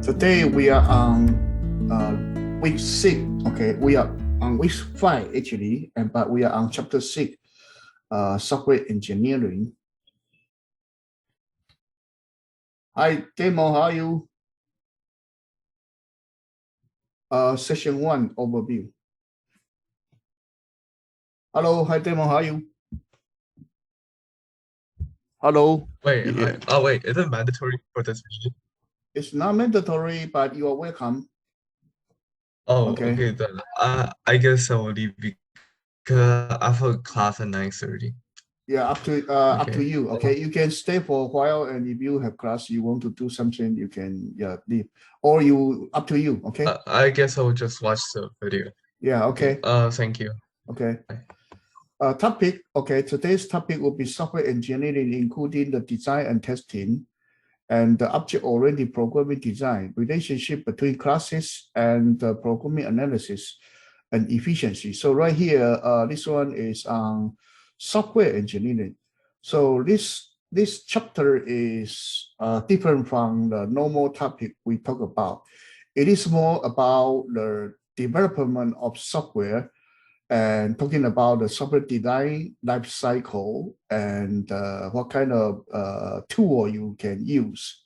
Today we are on week 6. Okay, we are on week 5 actually, but we are on chapter 6, software engineering. Hi, Demo, how are you? Session 1 overview. Hello, hi, Demo, how are you? Hello. Wait, wait, is it mandatory for this video? It's not mandatory, but you are welcome. Oh, okay, then I guess I will leave because I have a class at 9:30. Yeah, up to you. Okay, you can stay for a while, and if you have class, you want to do something, you can leave, or you up to you. Okay. I guess I will just watch the video. Yeah. Okay. Thank you. Okay. Topic. Okay, today's topic will be software engineering, including the design and testing, and the object-oriented programming design, relationship between classes, and programming analysis and efficiency. So right here, this one is on software engineering. So this chapter is different from the normal topic we talk about. It is more about the development of software and talking about the software design life cycle and what kind of tool you can use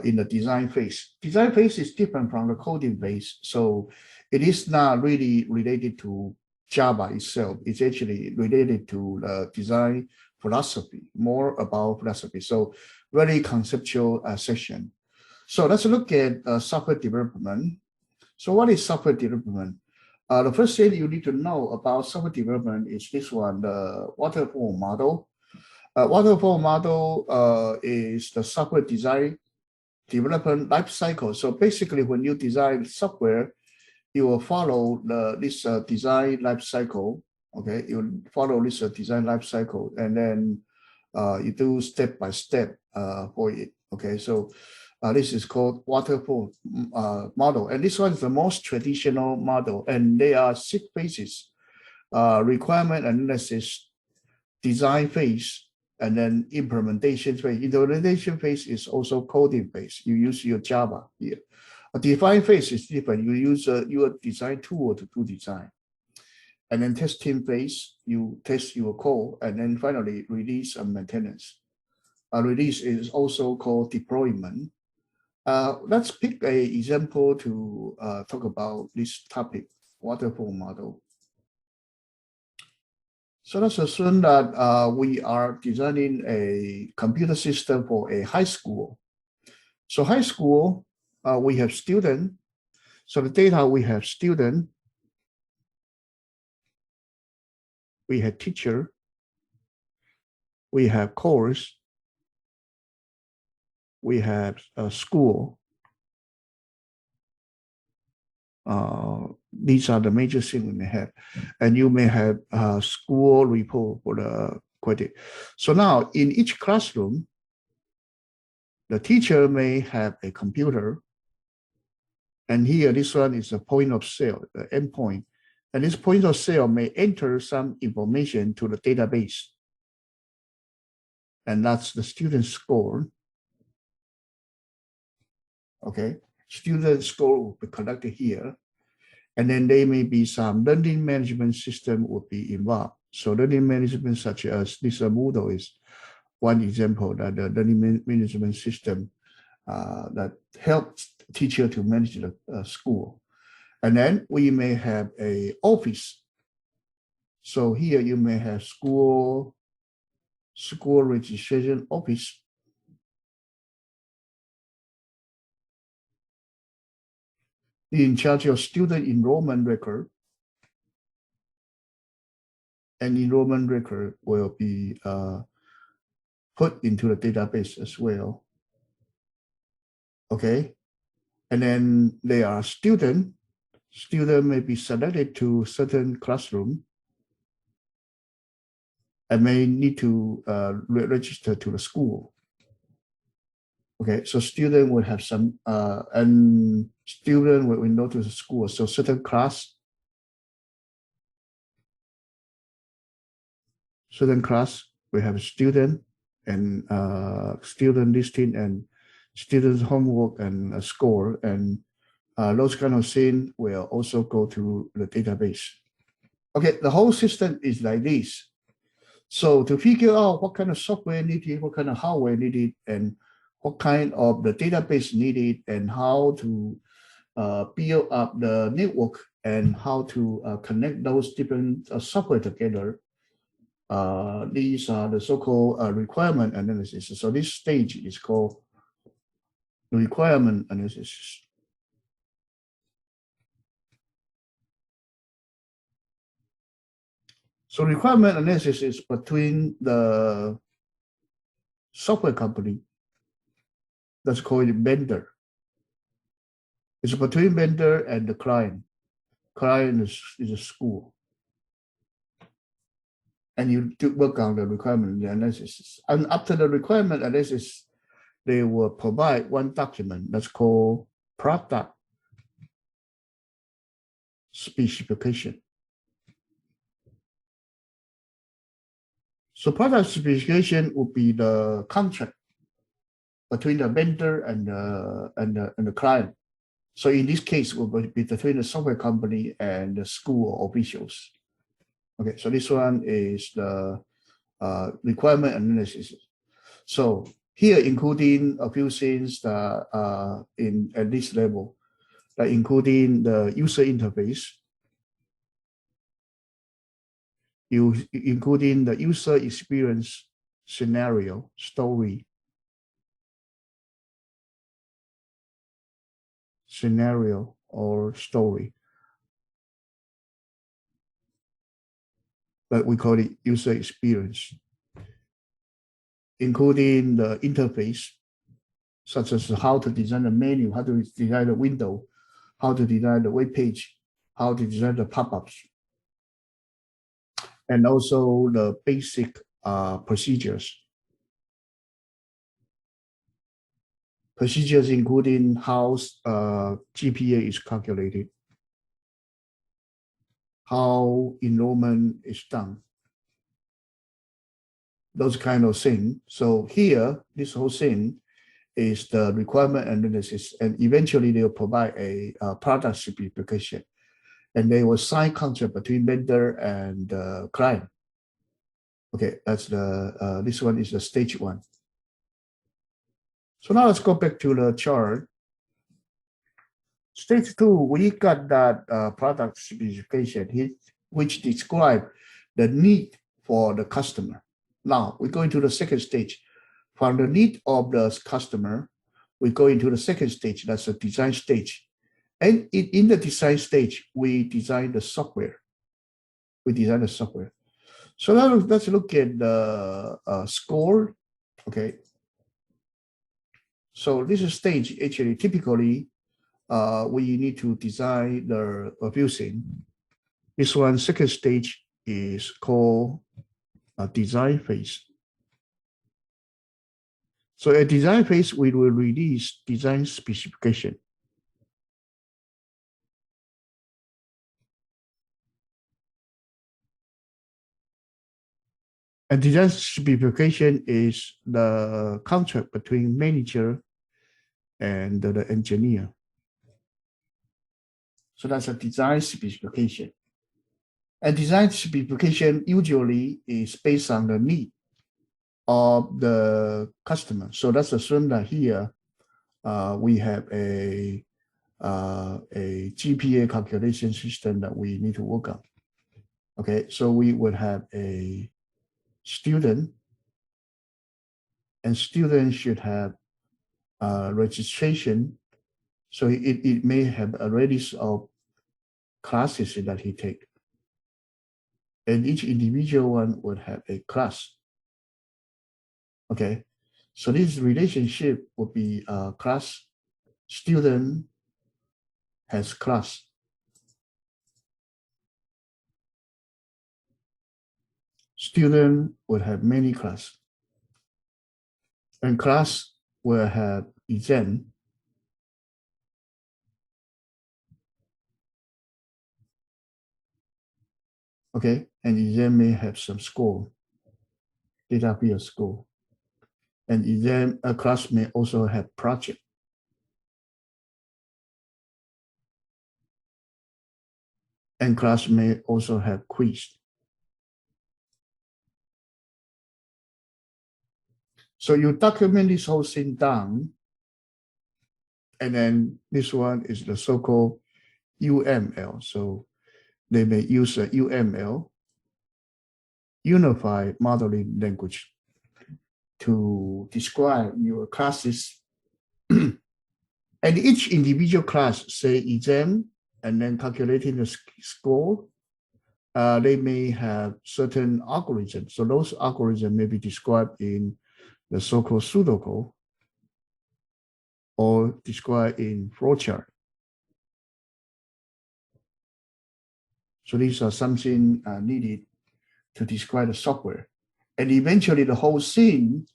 in the design phase. Design phase is different from the coding phase, so it is not really related to Java itself. It's actually related to the design philosophy, more about philosophy. So very conceptual section. So let's look at software development. So what is software development? The first thing you need to know about software development is this one, the waterfall model. Waterfall model is the software design development life cycle. So basically, when you design software, you will follow this design life cycle. Okay, you follow this design life cycle, and then you do step by step for it. Okay, so this is called waterfall model, and this one is the most traditional model, and there are 6 phases: requirement analysis, design phase, and then implementation phase. Implementation phase is also coding phase. You use your Java here. A define phase is different. You use your design tool to do design. And then testing phase, you test your code, and then finally release and maintenance. Release is also called deployment. Let's pick an example to talk about this topic, waterfall model. So let's assume that we are designing a computer system for a high school. So high school, we have student. So the data we have student, we have teacher, we have course, we have a school. These are the major things we may have. And you may have a school report for the credit. So now in each classroom, the teacher may have a computer. And here, this one is a point of sale, the endpoint. And this point of sale may enter some information to the database. And that's the student score. Okay, student score will be collected here. And then there may be some learning management system would be involved. So learning management such as this Moodle is one example that the learning management system that helps teacher to manage the school. And then we may have a office. So here you may have school registration office. In charge of student enrollment record. And enrollment record will be put into the database as well. Okay. And then there are student may be selected to certain classroom and may need to register to the school. Okay, so student will have some, and student will go to the school. So certain class we have student and student listing and students' homework and a score, and those kind of things will also go to the database. Okay, the whole system is like this. So to figure out what kind of software needed, what kind of hardware needed, and what kind of the database needed, and how to build up the network and how to connect those different software together. These are the so-called requirement analysis. So this stage is called requirement analysis. So requirement analysis is between the software company, that's called vendor. It's between vendor and the client. Client is a school. And you do work on the requirement analysis. And after the requirement analysis, they will provide one document that's called product specification. So product specification would be the contract between the vendor and the client. So in this case, it will be between the software company and the school officials. Okay, so this one is the requirement analysis. So here, including a few things that at this level, like including the user interface, including the user experience scenario, story but we call it user experience, including the interface, such as how to design the menu, how to design the window, how to design the web page, how to design the pop-ups, and also the basic procedures. Procedures including how GPA is calculated, how enrollment is done, those kind of things. So here, this whole thing is the requirement analysis, and eventually they'll provide a product specification, and they will sign contract between vendor and client. Okay, that's the this one is the stage one. So now let's go back to the chart. Stage two, we got that product specification which describe the need for the customer. Now we go into the second stage. From the need of the customer, we go into the second stage, that's the design stage. And in the design stage, we design the software. So now let's look at the score. Okay. So this stage, actually, typically, we need to design the few things. This one, second stage, is called a design phase. So at design phase, we will release design specification. And design specification is the contract between manager and the engineer. So that's a design specification. And design specification usually is based on the need of the customer. So let's assume that here we have a GPA calculation system that we need to work on. Okay, so we would have a student, and students should have registration. So it may have a list of classes that he take. And each individual one would have a class. Okay, so this relationship would be class, student has class. Student would have many class. And class will have exam. Okay, and exam may have some score, data field score. And then a class may also have project. And class may also have quiz. So you document this whole thing down. And then this one is the so-called UML. So they may use a UML, Unified Modeling Language, to describe your classes. And each individual class, say exam, and then calculating the score, they may have certain algorithms. So those algorithms may be described in the so-called pseudocode or described in flowchart. So these are something needed to describe the software. And eventually the whole thing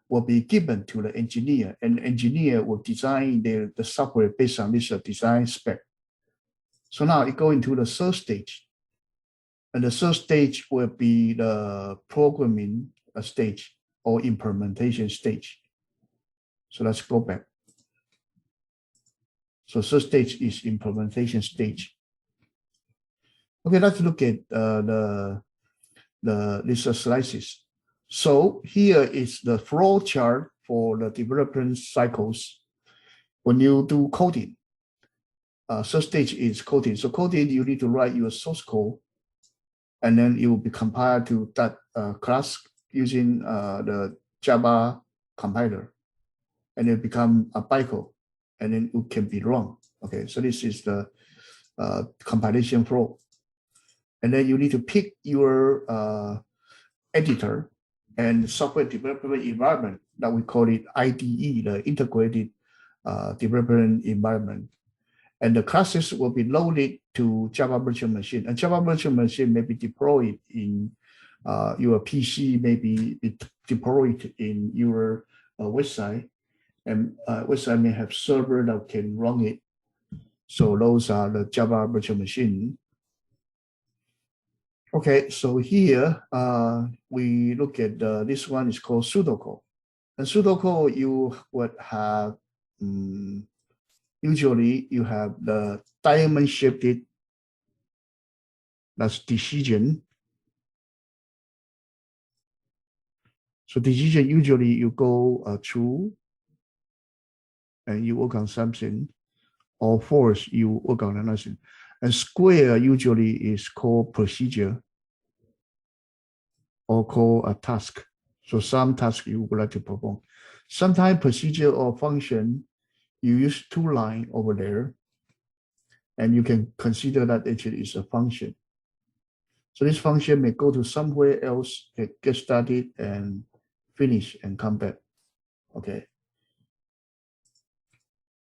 will be given to the engineer, and the engineer will design the software based on this design spec. So now it goes into the third stage. And the third stage will be the programming stage or implementation stage. So let's go back. So third stage is implementation stage. Okay, let's look at these slices. So here is the flow chart for the development cycles when you do coding. Third stage is coding. So coding, you need to write your source code, and then it will be compiled to that class using the Java compiler, and it become a bytecode, and then it can be run. Okay, so this is the compilation flow. And then you need to pick your editor and software development environment that we call it IDE, the integrated development environment. And the classes will be loaded to Java virtual machine. And Java virtual machine may be deployed in your PC, may be deployed in your website. And website may have server that can run it. So those are the Java virtual machine. Okay, so here we look at this one is called pseudocode. And pseudocode, you would have usually you have the diamond shifted, that's decision. So decision, usually you go true and you work on something, or false, you work on another thing. And square usually is called procedure or called a task. So some task you would like to perform. Sometimes procedure or function, you use two lines over there, and you can consider that actually is a function. So this function may go to somewhere else, get started and finish and come back. Okay.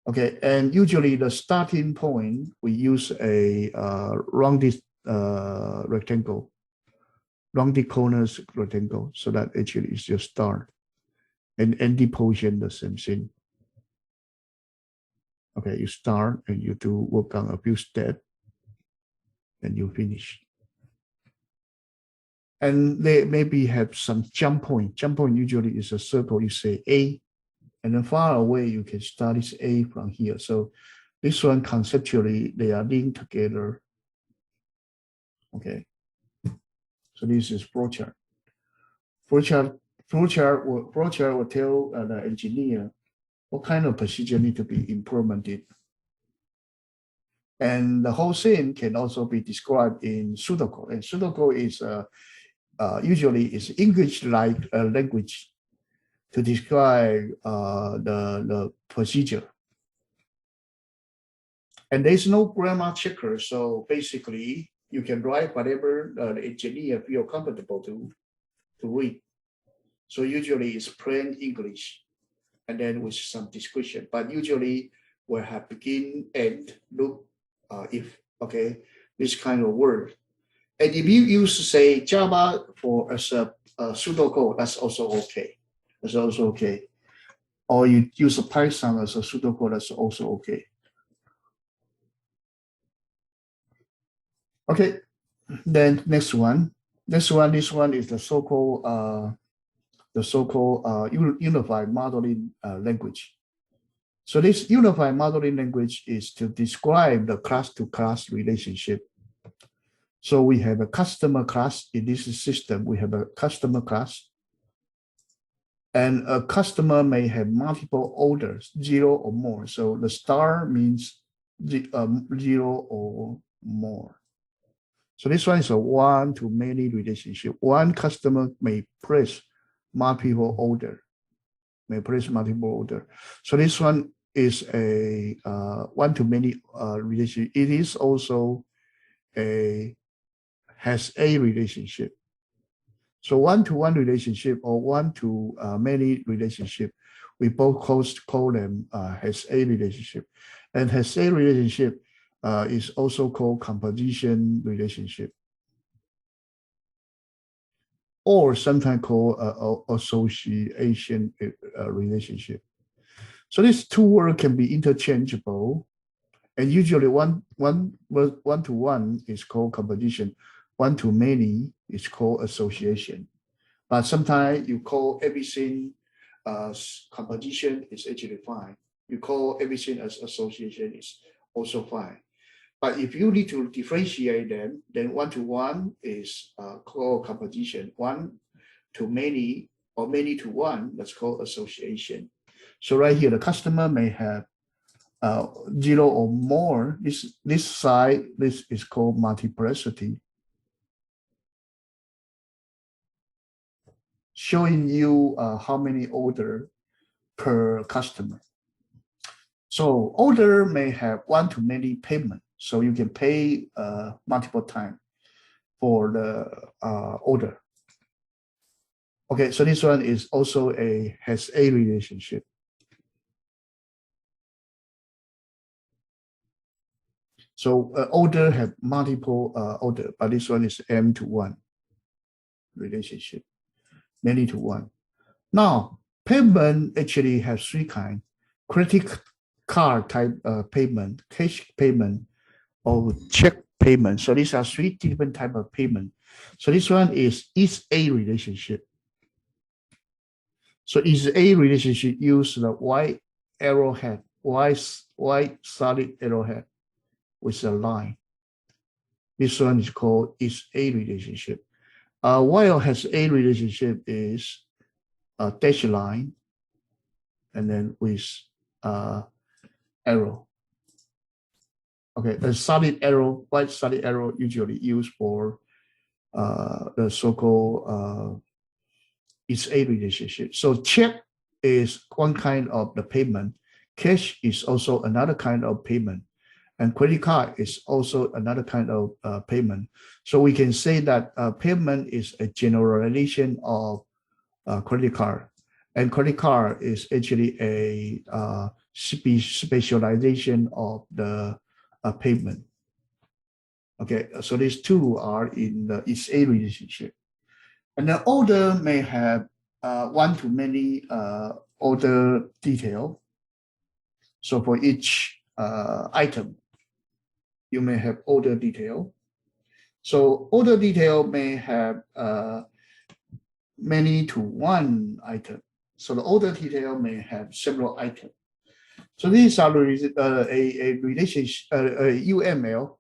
Okay, and usually the starting point, we use a rounded rectangle, rounded corners rectangle, so that actually is your start. And ending portion, the same thing. Okay, you start and you do work on a few steps, and you finish. And they maybe have some jump point. Jump point usually is a circle, you say A, and then far away, you can start this A from here. So this one conceptually, they are linked together. Okay. So this is flowchart. Flowchart will tell the engineer what kind of procedure need to be implemented. And the whole thing can also be described in pseudocode. And pseudocode is usually is English-like language to describe the procedure. And there's no grammar checker. So basically, you can write whatever the engineer feel comfortable to read. So usually it's plain English, and then with some description. But usually we'll have begin, end, loop, if, okay, this kind of word. And if you use, say, Java for as a pseudocode, that's also okay. That's also okay. Or you use a Python as a pseudocode, that's also okay. Okay, then next one. This one is the so-called the so-called unified modeling language. So this unified modeling language is to describe the class-to-class relationship. So we have a customer class in this system. We have a customer class. And a customer may have multiple orders, 0 or more. So the star means 0 or more. So this one is a one-to-many relationship. One customer may place multiple order. So this one is a one-to-many relationship. It is also has a relationship. So one-to-one relationship or one-to-many relationship, we both call them has a relationship. And has a relationship is also called composition relationship, or sometimes called association relationship. So these two words can be interchangeable, and usually one-to-one is called composition, one-to-many is called association. But sometimes you call everything composition is actually fine. You call everything as association is also fine. But if you need to differentiate them, then one-to-one is called composition. One-to-many or many-to-one, that's called association. So right here, the customer may have 0 or more. This side, this is called multiplicity, showing you how many order per customer. So order may have one-to-many payment. So you can pay multiple times for the order. Okay, so this one is also has a relationship. So order have multiple order, but this one is M-to-1 relationship, many to one. Now, payment actually has 3 kinds: credit card type payment, cash payment, or check payment. So these are 3 different types of payment. So this one is a relationship. So is a relationship use the white arrowhead, white solid arrowhead with a line. This one is called is a relationship. While has a relationship is a dashed line and then with arrow. Okay, the solid arrow, white solid arrow usually used for the so-called is a relationship. So check is one kind of the payment. Cash is also another kind of payment. And credit card is also another kind of payment. So we can say that payment is a generalization of credit card. And credit card is actually a specialization of the payment. Okay, so these two are in the is a relationship. And the order may have one-to-many order detail. So for each item, you may have order detail. So order detail may have many to one item. So the order detail may have several items. So these are a relationship, a UML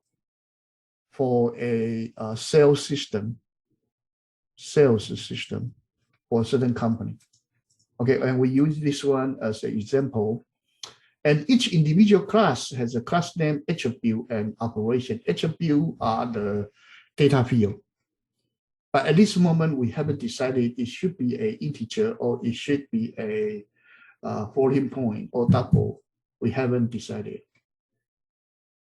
for a sales system for a certain company. Okay, and we use this one as an example. And each individual class has a class name, attribute, and operation. Attribute are the data field. But at this moment, we haven't decided it should be an integer or it should be a floating point or double. We haven't decided.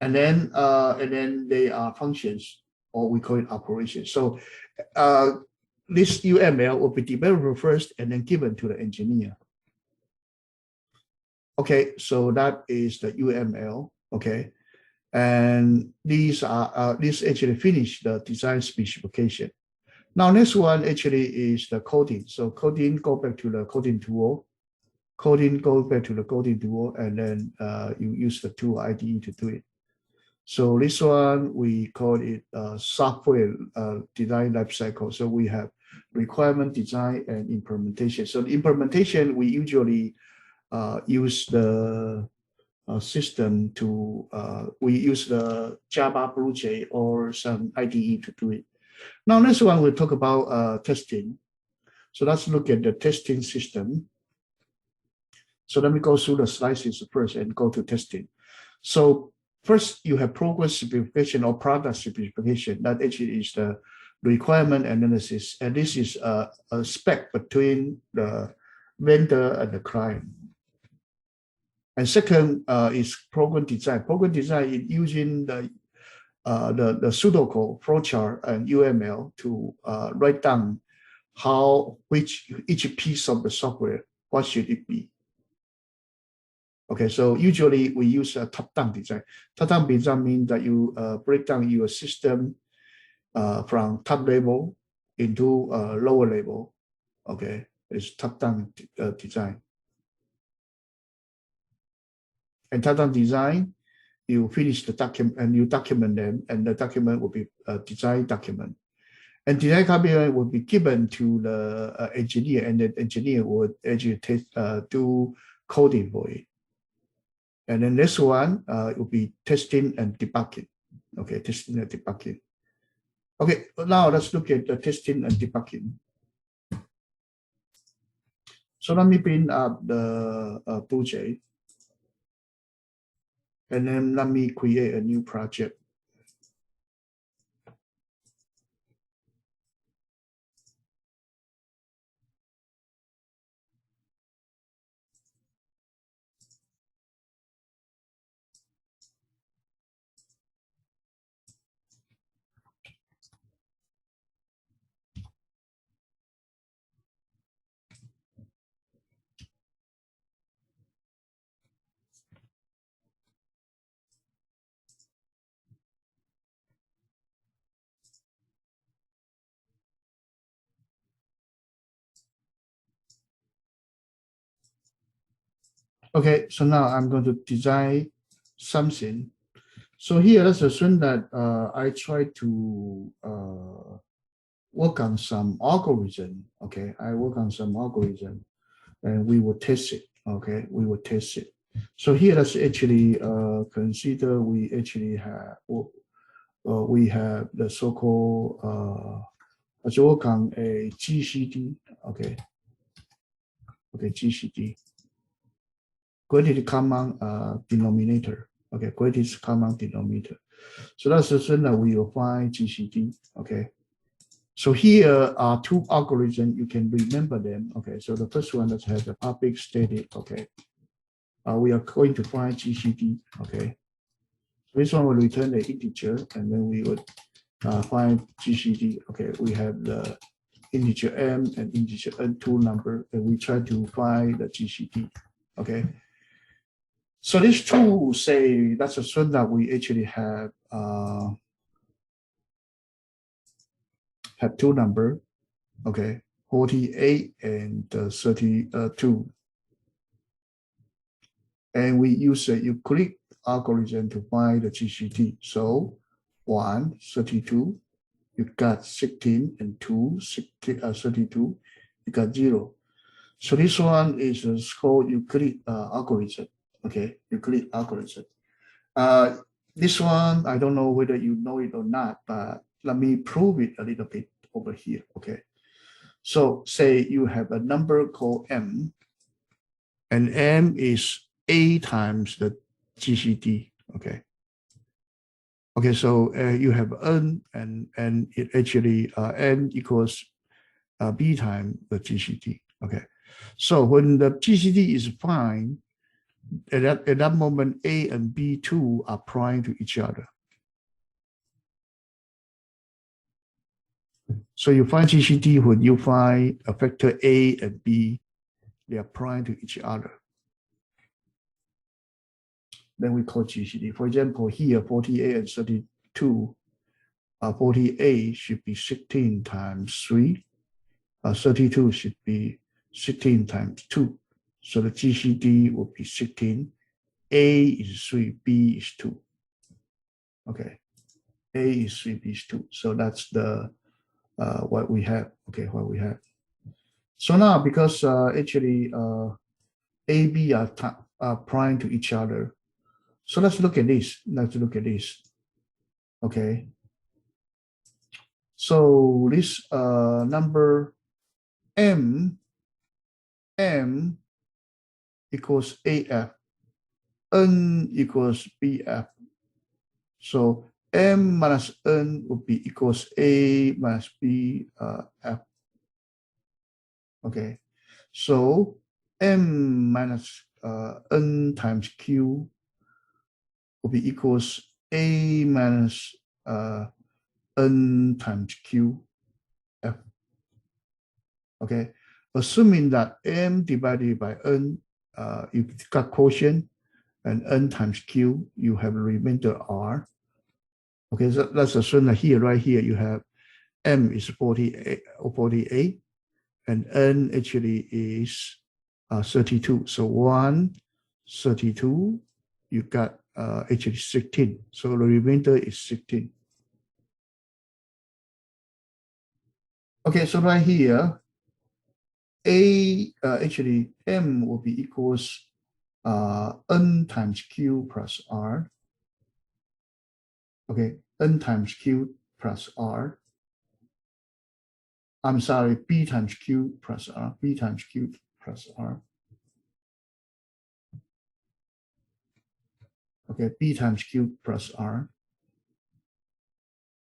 And then they are functions, or we call it operations. So this UML will be developed first and then given to the engineer. Okay, so that is the UML. Okay, and these actually finish the design specification. Now, next one actually is the coding. So coding, go back to the coding tool. Coding, go back to the coding tool, and then you use the tool IDE to do it. So this one, we call it software design lifecycle. So we have requirement design and implementation. So the implementation, we usually use the system to, we use the Java BlueJ or some IDE to do it. Now, next one, we'll talk about testing. So let's look at the testing system. So let me go through the slices first and go to testing. So first, you have program specification or product specification. That actually is the requirement analysis. And this is a spec between the vendor and the client. And second is program design. Program design is using the pseudocode, flowchart, and UML to write down each piece of the software, what should it be? Okay, so usually we use a top-down design. Top-down design means that you break down your system from top level into lower level. Okay, it's top-down design. And top-down design, you finish the document and you document them, and the document will be a design document. And design document will be given to the engineer, and the engineer would actually do coding for it. And then this one will be testing and debugging. Okay, testing and debugging. Okay, now let's look at the testing and debugging. So let me bring up the BlueJ. And then let me create a new project. Okay, so now I'm going to design something. So here, let's assume that I try to work on some algorithm. Okay, I work on some algorithm, and we will test it. Okay, we will test it. So here, let's actually consider we actually have the so-called let's work on a GCD. Okay, GCD. Greatest common denominator. Okay, greatest common denominator. So that's assume that we will find GCD. Okay. So here are two algorithms. You can remember them. Okay. So the first one that has the public static. Okay. We are going to find GCD. Okay. So this one will return the integer, and then we would find GCD. Okay. We have the integer m and integer n2 number, and we try to find the GCD. Okay. So these two say, let's assume that we actually have two numbers, okay, 48 and 32. And we use a Euclid algorithm to find the GCD. So 1, 32, you got 16, and 2, 32, you got 0. So this one is called Euclid algorithm. Okay, Euclid algorithm. This one, I don't know whether you know it or not, but let me prove it a little bit over here. Okay, so say you have a number called m, and m is a times the GCD. Okay. Okay, so you have n, and it actually n equals b times the GCD. Okay, so when the GCD is fine, at that moment, A and B2 are prime to each other. So you find GCD when you find a vector A and B, they are prime to each other. Then we call GCD. For example, here 48 and 32, 48 should be 16 times 3. 32 should be 16 times 2. So the GCD will be 16. A is 3, B is 2. Okay. A is 3, B is 2. So that's the what we have. Okay, what we have. So now, because actually A, B are prime to each other. So let's look at this. Let's look at this. Okay. So this number M equals AF, N equals BF. So M minus N would be equals A minus B F. Okay. So M minus N times Q will be equals A minus N times Q F. Okay. Assuming that M divided by N, you got quotient, and N times Q, you have a remainder R. Okay, so let's assume that here, right here, you have M is 48, and N actually is 32. So 1, 32, you got actually 16. So the remainder is 16. Okay, so right here, actually M will be equals N times Q plus R. Okay, N times Q plus R. I'm sorry, B times Q plus R, B times Q plus R. Okay, B times Q plus R.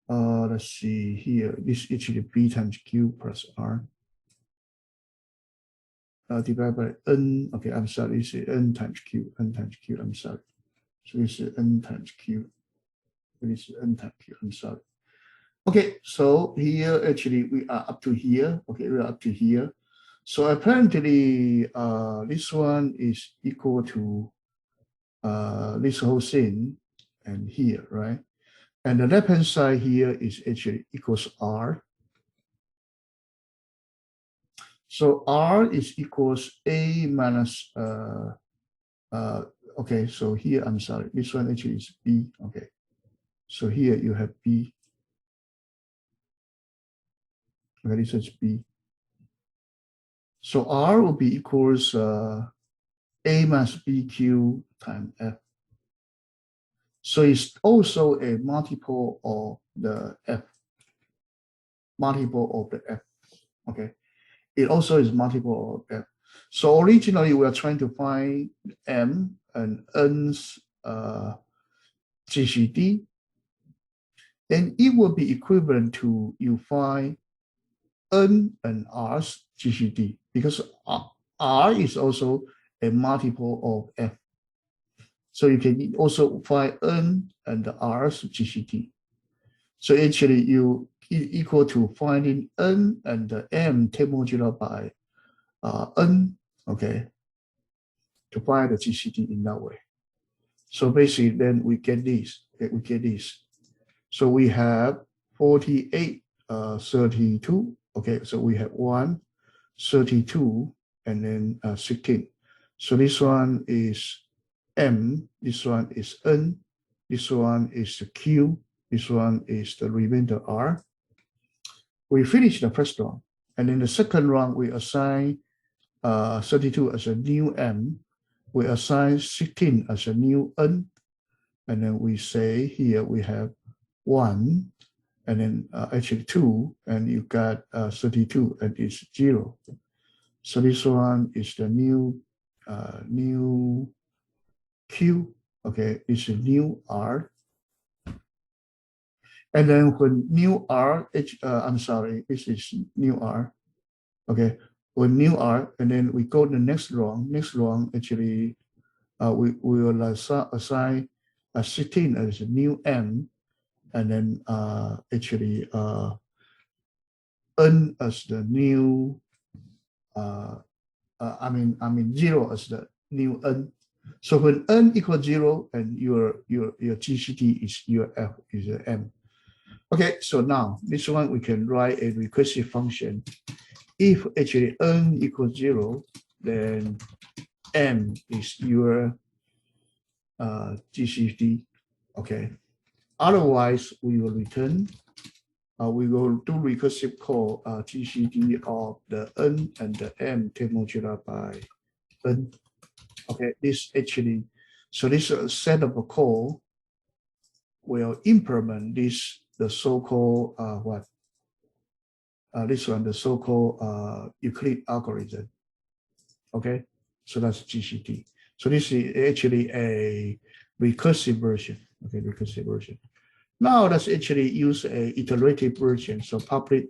Let's see here. This is actually B times Q plus R. Divided by N. Okay, I'm sorry. This is N times Q. N times Q. I'm sorry. So this is N times Q. This is N times Q. I'm sorry. Okay, so here actually we are up to here. Okay, we are up to here. So apparently, this one is equal to this whole thing and here, right? And the left-hand side here is actually equals R. So R is equals A minus, okay, so here, I'm sorry, this one actually is B, okay. So here you have B. Okay, this is B. So R will be equals A minus BQ times F. So it's also a multiple of the F. Multiple of the F, okay. It also is multiple of F. So originally we are trying to find M and N's GCD, and it will be equivalent to you find N and R's GCD, because R is also a multiple of F. So you can also find N and R's GCD. So actually you equal to finding N and M take modular by N, okay, to find the GCD in that way. So basically then we get this, okay, we get this. So we have 48, 32, okay, so we have 1, 32, and then 16. So this one is M, this one is N, this one is the Q, this one is the remainder R. We finish the first round, and in the second round we assign 32 as a new M, we assign 16 as a new N, and then we say here we have 1, and then actually 2, and you got 32, and it's 0. So this one is the new Q, okay, it's a new R. And then when new R, I'm sorry, this is new R, okay, when new R, and then we go to the next round actually, we will assign 16 as a new M, and then actually N as the new, I mean 0 as the new N. So when N equals 0, and your GCD is your F is a M. Okay, so now this one we can write a recursive function. If actually N equals 0, then M is your GCD. Okay. Otherwise, we will return we will do recursive call GCD of the n and the m take modular by n. Okay, this actually, so this set of a call will implement this, the so-called what? This one, the so-called Euclid algorithm. Okay, so that's GCD. So this is actually a recursive version. Okay, recursive version. Now let's actually use a iterative version. So public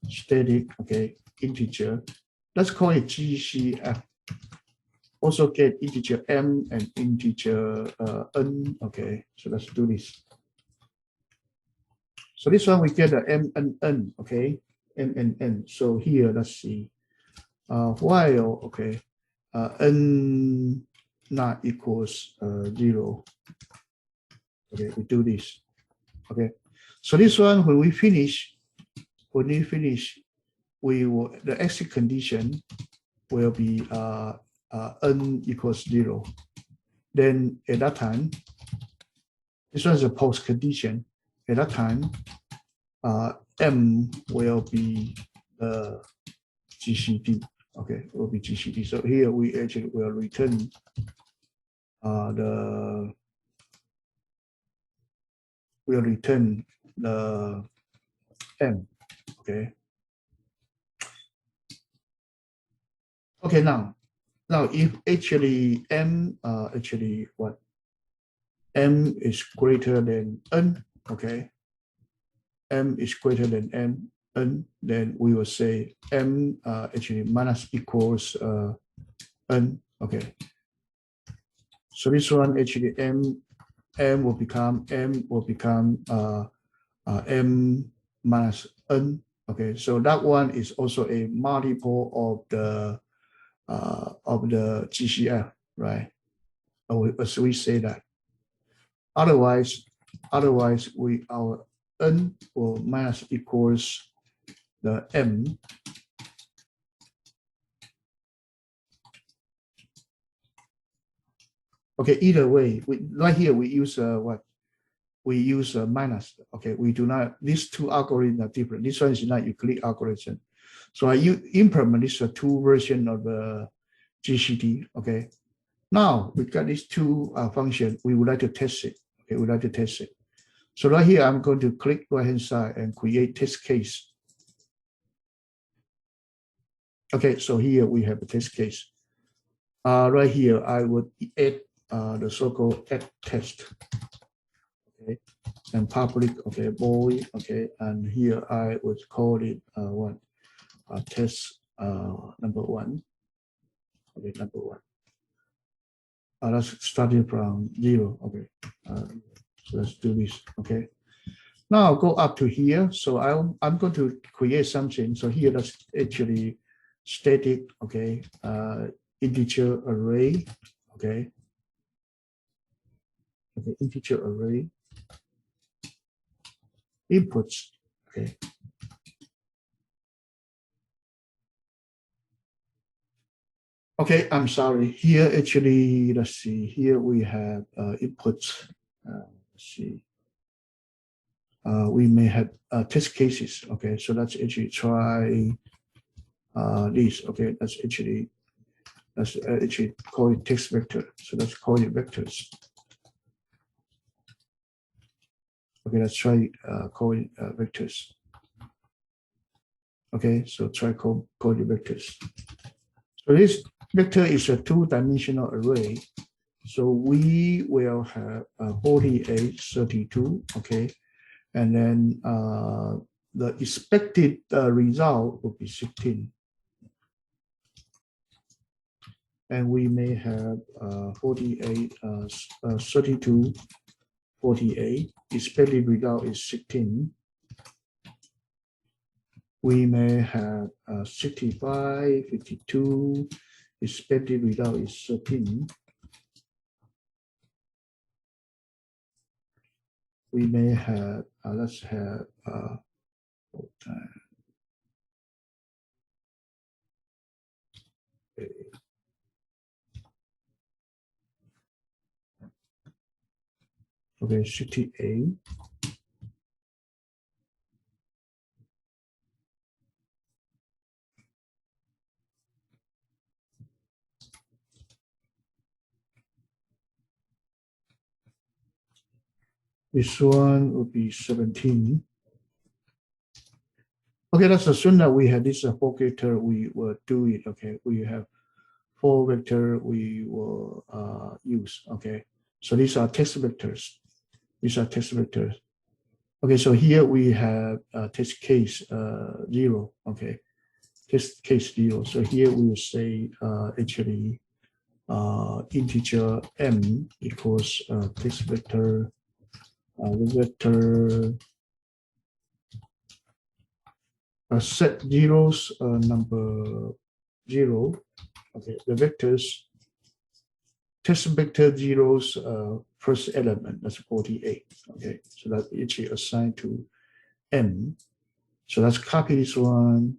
static, okay, integer. Let's call it GCF. Also get integer m and integer n. Okay, so let's do this. So this one we get the m and n. Okay, m and n. So here let's see. While okay, n not equals 0. Okay, we do this. Okay, so this one when we finish, we will, the exit condition will be n equals 0. Then at that time, this one is a post condition. At that time, m will be GCD. Okay, will be GCD. So here we actually will return the m. Okay. Okay, now if actually m actually what m is greater than n, okay, m is greater than n, then we will say m actually minus equals n. Okay, so this one actually m will become m minus n. Okay, so that one is also a multiple of the GCF, right? As we say that. Otherwise, our n will minus equals the m. Okay, either way, right here we use what? We use minus. Okay, we do not. These two algorithms are different. This one is not Euclid algorithm. So I implement this two version of the GCD. Okay, now we got these two functions. We would like to test it. Okay, we would like to test it. So right here, I'm going to click right hand side and create test case. Okay, so here we have a test case. Right here, I would add the so-called add test. Okay, and public, okay, void, okay, and here I would call it what? Test number 1. Okay, number 1. That's starting from 0. Okay, so let's do this. Okay, now go up to here. So I'm going to create something. So here that's actually static. Okay, integer array. Okay, integer array inputs. Okay. Okay, I'm sorry. Here, actually, let's see. Here we have inputs. Let's see. We may have test cases. Okay, so let's actually try this. Okay, let's actually call it text vector. So let's call it vectors. Okay, let's try call it vectors. Okay, so try call it vectors. So this vector is a 2-dimensional array. So we will have 48, 32, okay, and then the expected result will be 16. And we may have 48, 32, 48. Expected result is 16. We may have 65, 52. Expected result is 13. We may have, let's have okay, 68. This one will be 17. Okay, let's assume that we have this 4 vector, we will do it. Okay, we have 4 vector we will use. Okay, so these are text vectors. These are text vectors. Okay, so here we have test case 0. Okay, test case 0. So here we will say actually integer m equals test vector vector set zeros number 0. Okay, the vectors test vector zeros first element, that's 48. Okay, so that actually assigned to m. So let's copy this one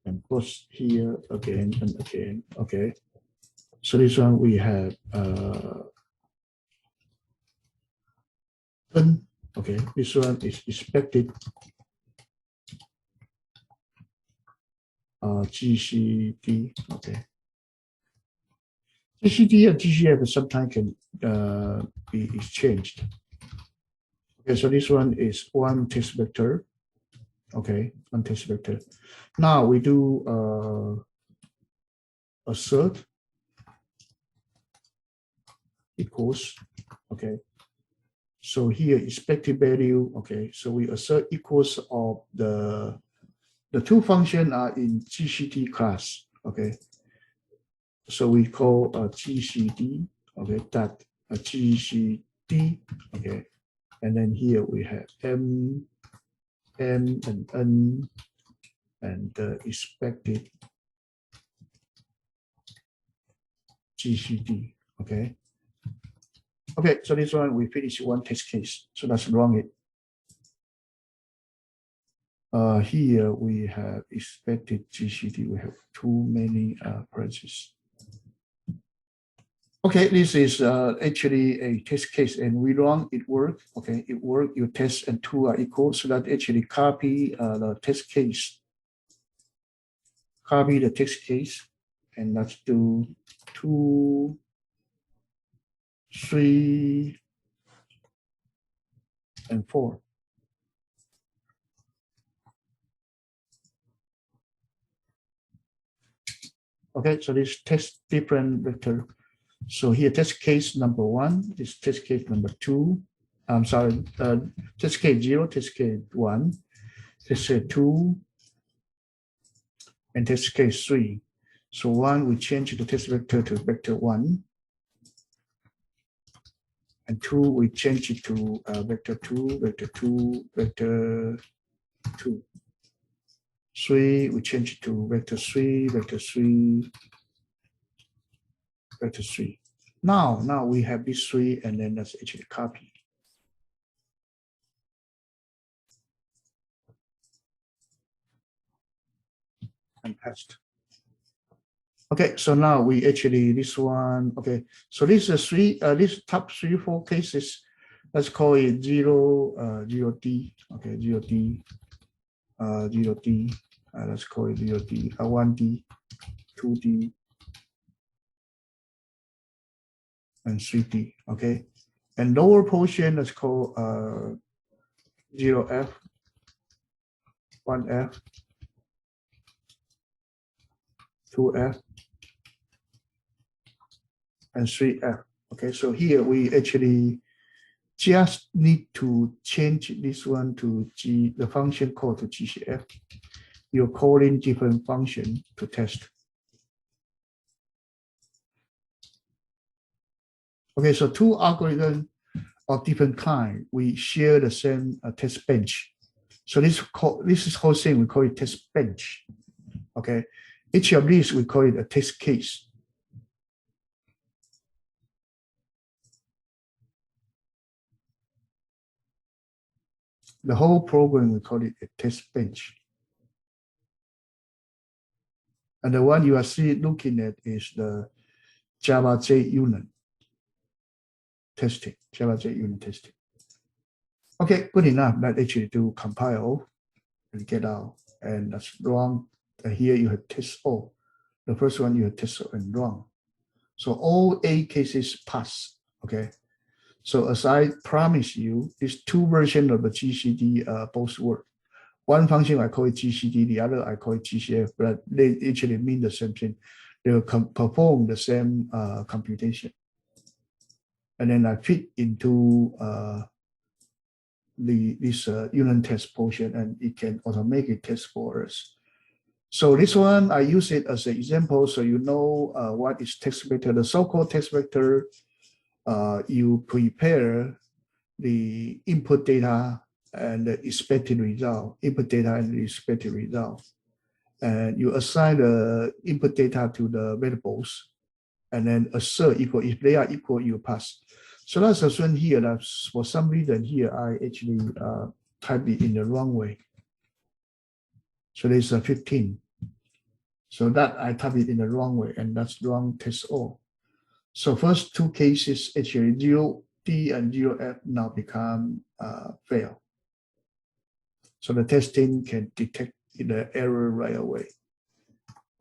and post here again and again. Okay, so this one we have 10. Okay, this one is expected GCD. Okay, GCD and GCF sometimes can be exchanged. Okay, so this one is one test vector. Okay, one test vector. Now we do assert equals. Okay, so here expected value. Okay, so we assert equals of the two functions are in GCD class. Okay, so we call GCD. Okay, that GCD. Okay, and then here we have m and n and expected GCD. Okay. Okay, so this one we finish one test case. So let's run it. Here we have expected GCD. We have too many parentheses. Okay, this is actually a test case, and we run it work. Okay, it work. Your test and 2 are equal, so that actually copy the test case. Copy the test case, and let's do 2, 3, and 4. Okay, so this test different vector. So here test case number 1, this test case number 2. I'm sorry, test case 0, test case 1, test case 2, and test case 3. So 1 we change the test vector to vector 1. And 2 we change it to vector 2, vector 2, vector 2. 3 we change it to vector 3, vector 3, vector 3. Now we have these 3, and then let's actually copy. And paste. Okay, so now we actually this one. Okay, so this is 3. This top 3, 4 cases. Let's call it 0, 0D. Okay, 0D, 0D. Let's call it 0D, 1D, 2D, and 3D. Okay, and lower portion let's call 0F, 1F, 2F, and 3F. Okay, so here we actually just need to change this one to the function called to GCF. You're calling different function to test. Okay, so 2 algorithms of different kind, we share the same test bench. So this is whole thing we call it test bench. Okay, each of these we call it a test case. The whole program we call it a test bench. And the one you are looking at is the Java JUnit testing. Java JUnit testing. Okay, good enough. Let's actually do compile and get out. And that's run. And here you have test all. The first one you have test and run. So all 8 cases pass. Okay. So as I promised you, these two versions of the GCD both work. One function I call it GCD, the other I call it GCF, but they actually mean the same thing. They will perform the same computation. And then I fit into this unit test portion, and it can automatically test for us. So this one, I use it as an example so you know what is text vector. The so-called text vector, you prepare the input data and the expected result, input data and the expected result. And you assign the input data to the variables and then assert equal. If they are equal, you pass. So let's assume here that for some reason here, I actually typed it in the wrong way. So there's a 15. So that I typed it in the wrong way, and that's wrong test all. So first two cases, actually 0D and 0F now become fail. So the testing can detect the error right away.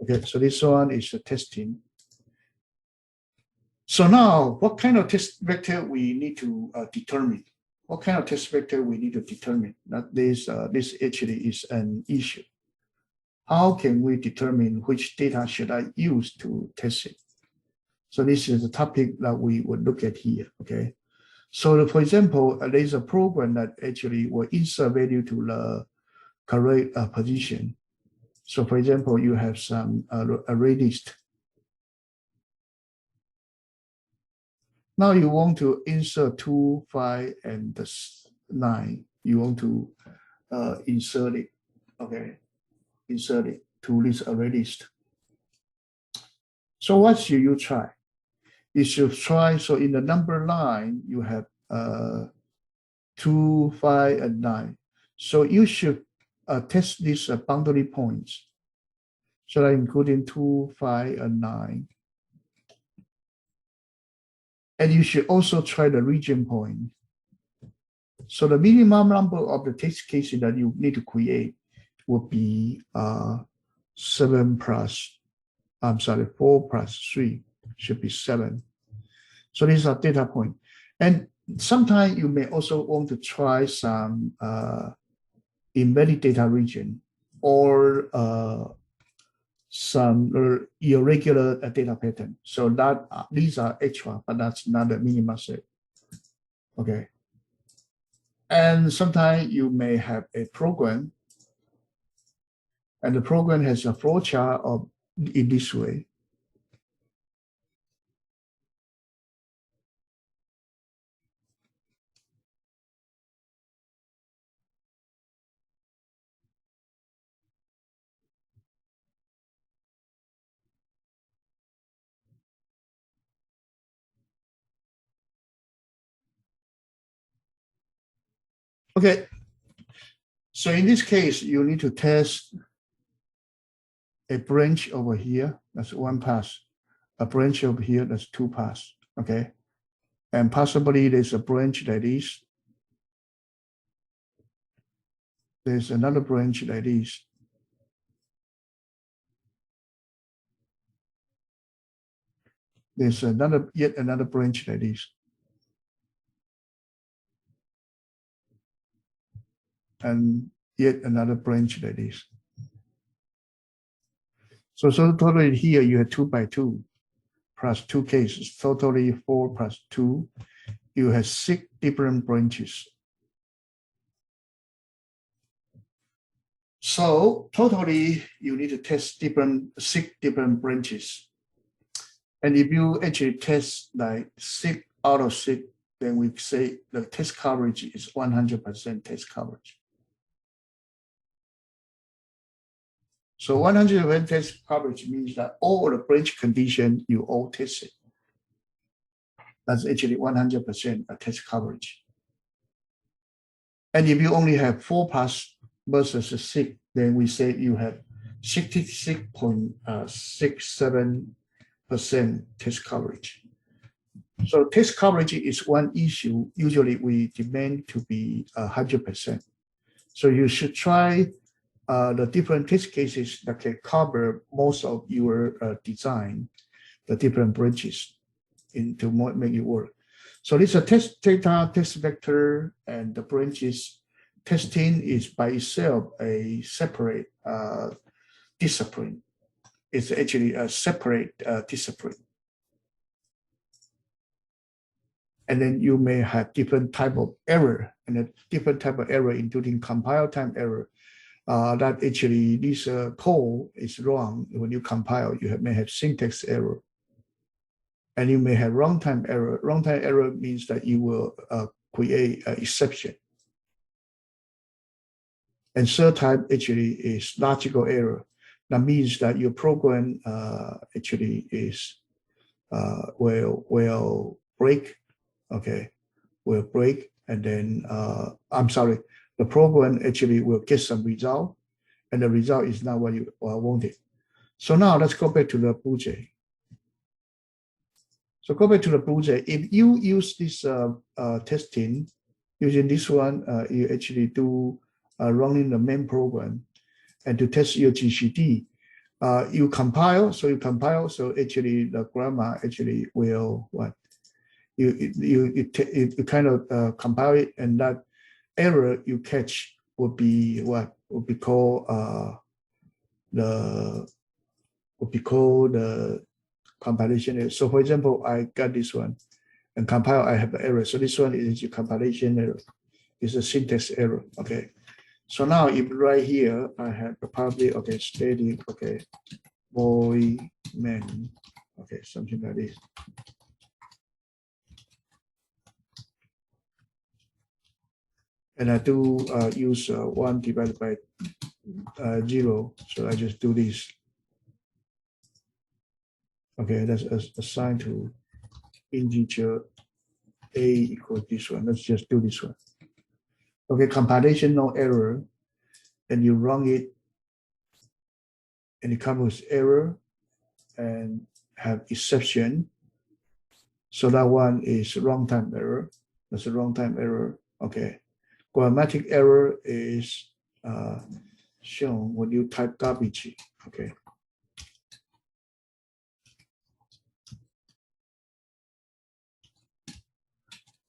Okay, so this one is a testing. So now, what kind of test vector we need to determine? What kind of test vector we need to determine? That this actually is an issue. How can we determine which data should I use to test it? So this is a topic that we would look at here, okay? So for example, there's a program that actually will insert value to the correct position. So for example, you have some array list. Now you want to insert 2, 5, and 9. You want to insert it, okay? Insert it to this array list. So what should you try? You should try, so in the number line, you have 2, 5, and 9. So you should test these boundary points. So that including 2, 5, and 9. And you should also try the region point. So the minimum number of the test cases that you need to create would be 4 plus 3 should be 7. So these are data points. And sometimes you may also want to try some embedded data region or some irregular data pattern. So that these are extra, but that's not the minimum set. Okay. And sometimes you may have a program, and the program has a flowchart of in this way. Okay, so in this case, you need to test a branch over here, that's 1 pass. A branch over here, that's 2 pass, okay? And possibly there's a branch like this. There's another branch like this. There's yet another branch like this. And yet another branch like this. So totally here you have 2 by 2 plus 2 cases, totally 4 plus 2. You have 6 different branches. So totally you need to test 6 different branches. And if you actually test like 6 out of 6, then we say the test coverage is 100% test coverage. So 100% test coverage means that all the branch conditions you all tested. That's actually 100% test coverage. And if you only have 4 pass versus 6, then we say you have 66.67% test coverage. So test coverage is one issue. Usually we demand to be 100%. So you should try the different test cases that can cover most of your design, the different branches to make it work. So this is a test data, test vector, and the branches. Testing is by itself a separate discipline. It's actually a separate discipline. And then you may have different type of error, and a different type of error, including compile time error. That actually this code is wrong. When you compile, you may have syntax error. And you may have runtime error. Runtime error means that you will create an exception. And third type actually is logical error. That means that your program actually is will break, okay, will break, and then I'm sorry, the program actually will get some result, and the result is not what you wanted. So now let's go back to the project. So go back to the project. If you use this testing, using this one, you actually do running the main program, and to test your GCD, you compile. So you compile. So actually, the grammar actually will what you kind of compile it, and that error you catch would be what would be called the compilation error. So for example, I got this one and compile, I have an error. So this one is a compilation error. It's a syntax error. Okay. So now if right here I have probably okay static okay boy man okay something like this. And I do use 1 divided by 0. So I just do this. Okay, that's assigned to integer a equals this one. Let's just do this one. Okay, compilation no error, and you run it, and it comes with error and have exception. So that one is runtime error. That's a runtime error. Okay, grammatic error is shown when you type garbage. Okay.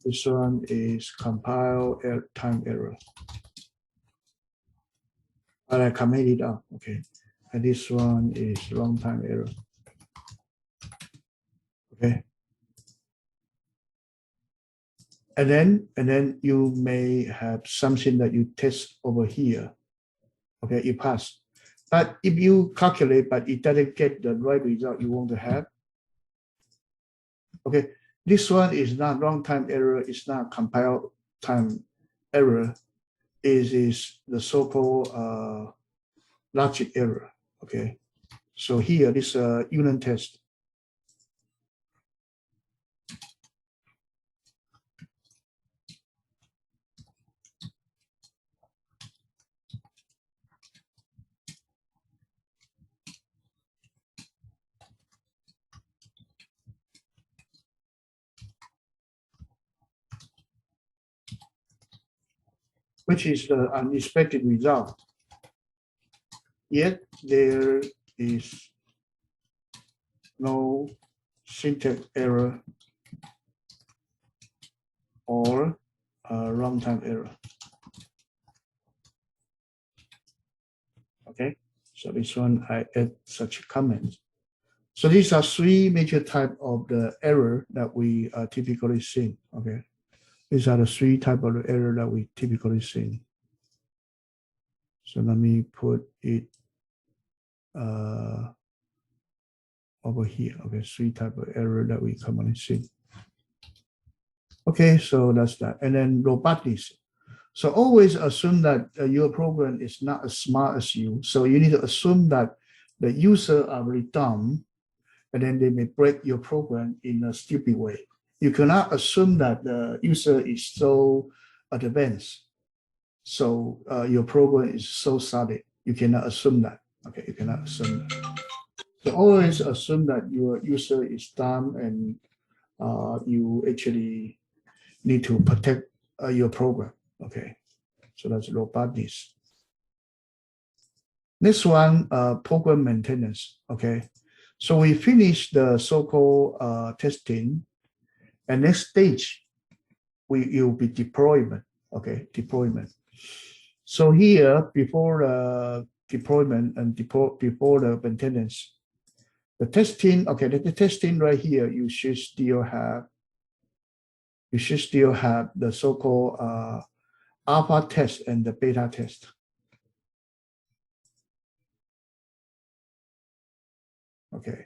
This one is compile time error. But I commit it up, okay. And this one is runtime error. Okay. And then you may have something that you test over here. Okay, you pass. But if you calculate, but it doesn't get the right result you want to have. Okay, this one is not runtime error, it's not compile time error. It is the so-called logic error. Okay, so here this unit test. Which is the unexpected result. Yet there is no syntax error or runtime error. Okay, so this one I add such comments. So these are 3 major types of the error that we typically see. Okay, these are the 3 types of the error that we typically see. So let me put it over here. Okay, 3 types of error that we commonly see. Okay, so that's that. And then robustness. So always assume that your program is not as smart as you. So you need to assume that the user are very dumb, and then they may break your program in a stupid way. You cannot assume that the user is so advanced. So your program is so solid. You cannot assume that. Okay, you cannot assume that. So always assume that your user is dumb, and you actually need to protect your program. Okay, so that's robustness. Next one, program maintenance. Okay, so we finished the so-called testing, and next stage it will be deployment. Okay, deployment. So here, before deployment and before the maintenance, the testing. Okay, the testing right here, you should still have the so-called alpha test and the beta test. Okay,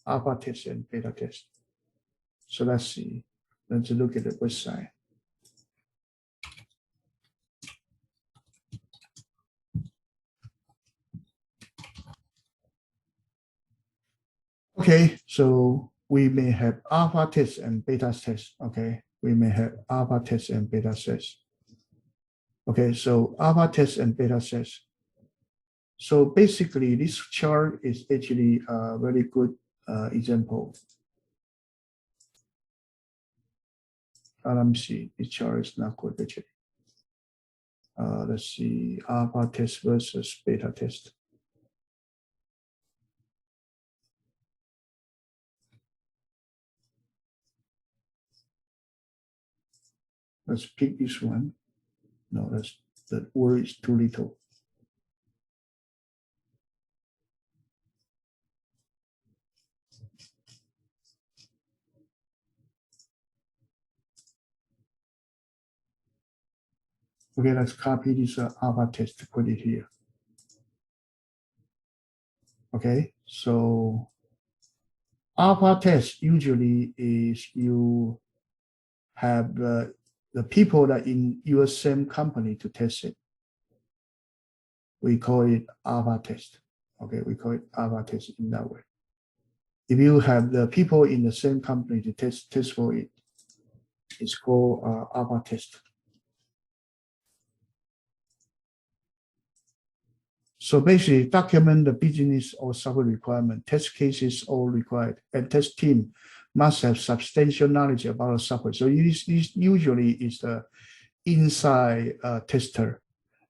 alpha test and beta test. So let's see. Let's look at the website. Okay, so we may have alpha test and beta test. Okay, we may have alpha test and beta test. Okay, so alpha test and beta test. So basically, this chart is actually a very good example. Let me see. This chart is not good actually. Let's see, alpha test versus beta test. Let's pick this one. No, that's the word is too little. Okay, let's copy this alpha test to put it here. Okay, so alpha test usually is you have the people that in your same company to test it. We call it alpha test. Okay, we call it alpha test in that way. If you have the people in the same company to test for it, it's called alpha test. So basically, document the business or software requirement, test cases all required, and test team must have substantial knowledge about the software. So this usually is the inside tester,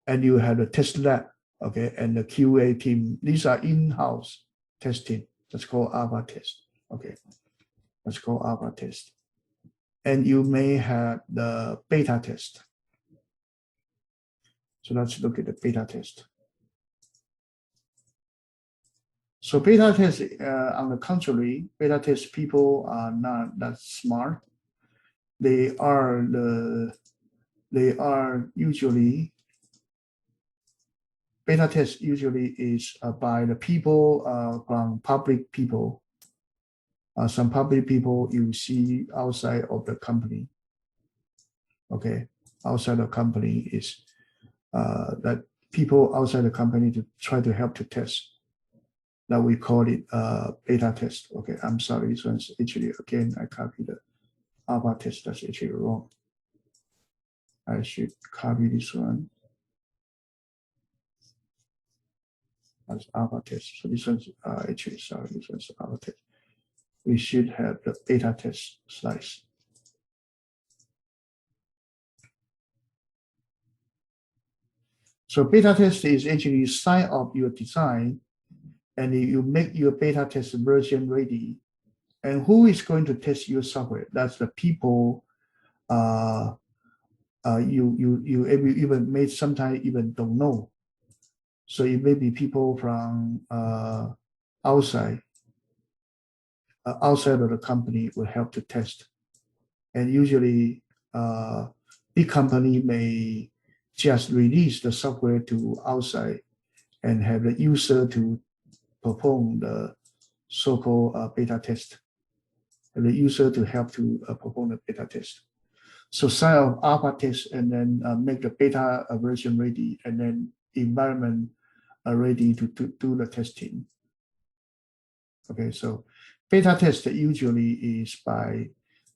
and you have the test lab, okay, and the QA team. These are in-house testing. That's called alpha test. Okay, that's called alpha test. And you may have the beta test. So let's look at the beta test. So beta test, on the contrary, beta test people are not that smart. They are usually, beta test usually is by the people from public people. Some public people you see outside of the company. Okay, outside the company is that people outside the company to try to help to test. That we call it beta test. Okay, I'm sorry, this one's actually, again, I copied the alpha test. That's actually wrong. I should copy this one. That's alpha test. So this one's actually, sorry, this one's alpha test. We should have the beta test slice. So beta test is actually you sign up your design and you make your beta test version ready. And who is going to test your software? That's the people you even may sometimes even don't know. So it may be people from outside of the company will help to test. And usually big company may just release the software to outside and have the user to perform the so-called beta test. And the user to help to perform the beta test. So sign up alpha test and then make the beta version ready and then environment ready to do the testing. Okay, so beta test usually is by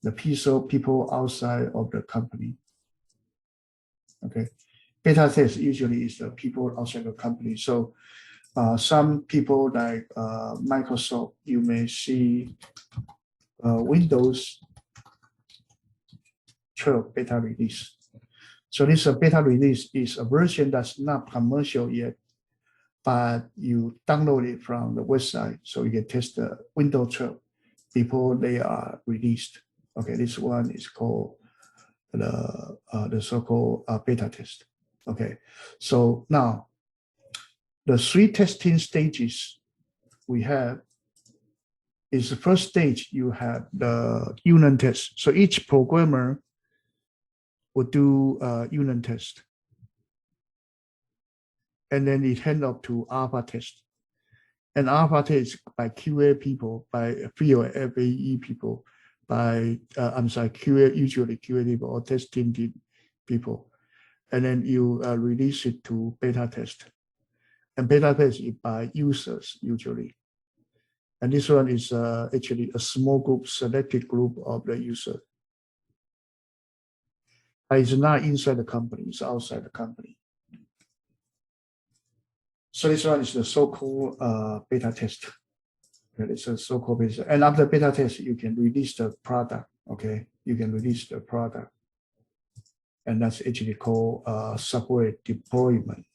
the people outside of the company. Okay, beta test usually is the people outside the company. So some people like Microsoft, you may see Windows 12 beta release. So this beta release is a version that's not commercial yet, but you download it from the website so you can test the Windows 12 before they are released. Okay, this one is called the so-called beta test. Okay, so now the 3 testing stages we have is the first stage. You have the unit test. So each programmer will do a unit test, and then it hand off to alpha test. And alpha test by QA people, by field FAE people, by QA, usually QA people or testing people, and then you release it to beta test. And beta test is by users usually. And this one is actually a small group, selected group of the user. It's not inside the company, it's outside the company. So this one is the so-called beta test. Okay, it's a so-called beta. And after beta test, you can release the product. Okay, you can release the product. And that's actually called software deployment.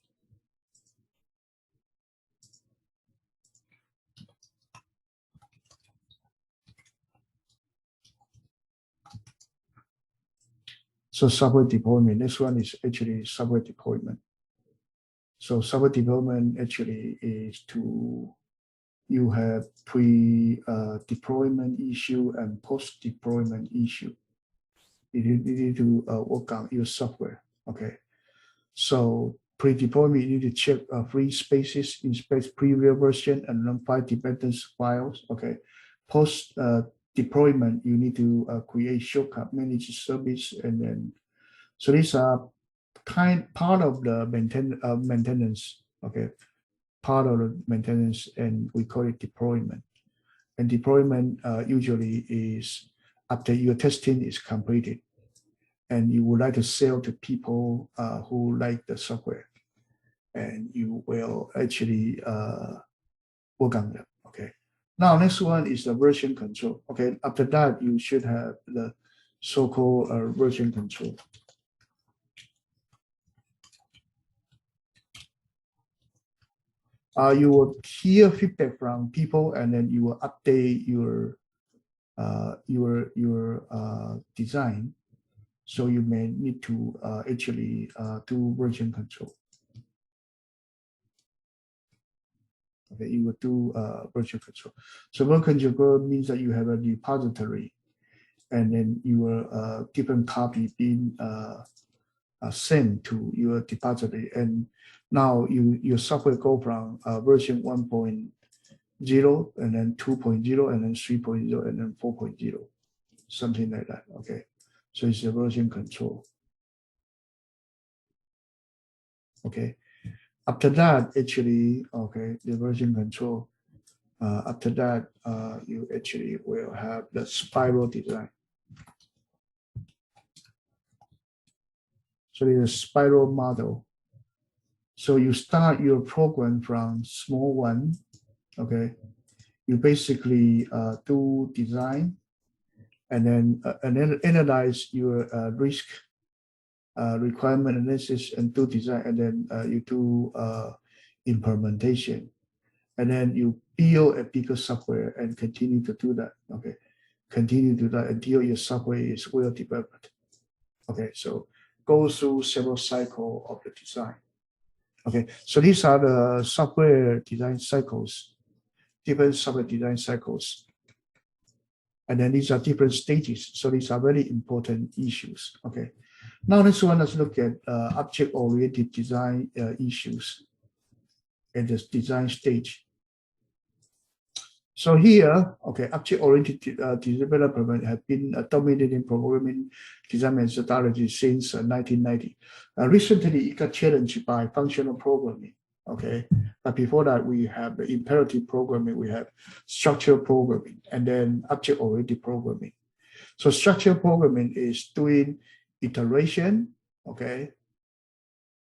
So software deployment, this one is actually software deployment. So software deployment actually is to, you have pre-deployment issue and post-deployment issue. You need to work on your software, okay? So pre-deployment, you need to check free spaces, inspect previous version, and run file dependence files, okay? Post-deployment, you need to create shortcut, manage service, and then, so these are part of the maintenance, okay? Part of the maintenance, and we call it deployment. And deployment usually is after your testing is completed, and you would like to sell to people who like the software, and you will actually work on them. Okay. Now next one is the version control. Okay. After that, you should have the so-called version control. You will hear feedback from people, and then you will update your design. So you may need to actually do version control. Okay, you will do version control. So version control means that you have a repository, and then your different copy being sent to your repository, and now your software go from version 1.0, and then 2.0, and then 3.0, and then 4.0, something like that. Okay, so it's a version control. Okay, after that, actually, okay, the version control. After that, you actually will have the spiral design. So it's a spiral model. So you start your program from small one, okay? You basically do design, and then analyze your risk requirement analysis, and do design, and then you do implementation, and then you build a bigger software and continue to do that. Okay, continue to do that until your software is well developed. Okay, so go through several cycles of the design. Okay, so these are the software design cycles, different software design cycles. And then these are different stages. So these are very important issues. Okay, now next one, let's look at object-oriented design issues at this design stage. So here, okay, object-oriented development have been dominating programming design methodology since 1990. Recently, it got challenged by functional programming. Okay, but before that, we have the imperative programming, we have structured programming, and then object-oriented programming. So structured programming is doing iteration, okay,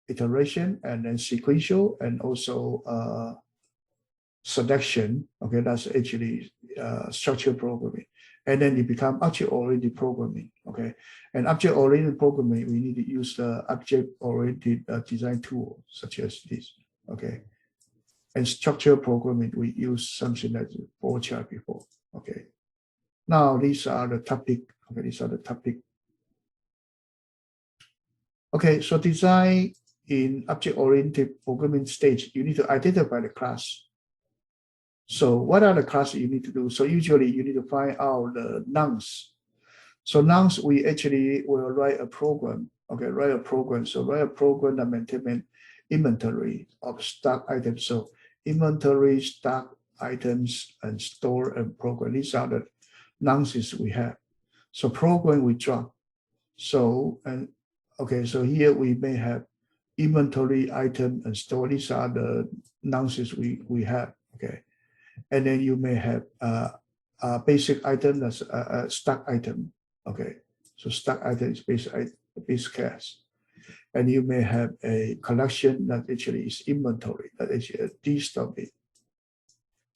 iteration, and then sequential, and also selection. Okay, that's actually structured programming. And then it becomes object-oriented programming. Okay, and object-oriented programming, we need to use the object-oriented design tool such as this. Okay, and structured programming, we use something like the ball chart before. Okay, now these are the topic. Okay, these are the topic Okay, so design in object-oriented programming stage, you need to identify the class. So what are the classes you need to do? So usually you need to find out the nouns. So nouns, we actually will write a program. Okay, write a program. So write a program that maintain inventory of stock items. So inventory, stock items, and store and program. These are the nouns we have. So program we draw. So and okay, so here we may have inventory item and store. These are the nouns we have. Okay, and then you may have a basic item that's a stock item. Okay, so stock item is base class, and you may have a collection that actually is inventory that actually a destock it.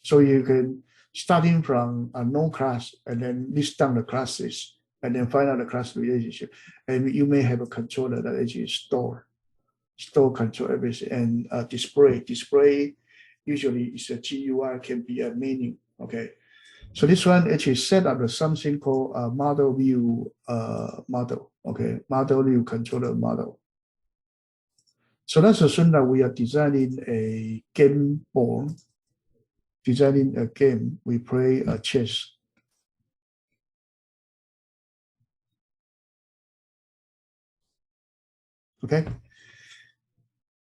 So you can starting from a no class and then list down the classes and then find out the class relationship. And you may have a controller that actually store control everything and display usually is a GUI, can be a menu. Okay, so this one actually set up something called a model view model. Okay, model view controller model. So let's assume that we are designing a game board. Designing a game, we play a chess. Okay,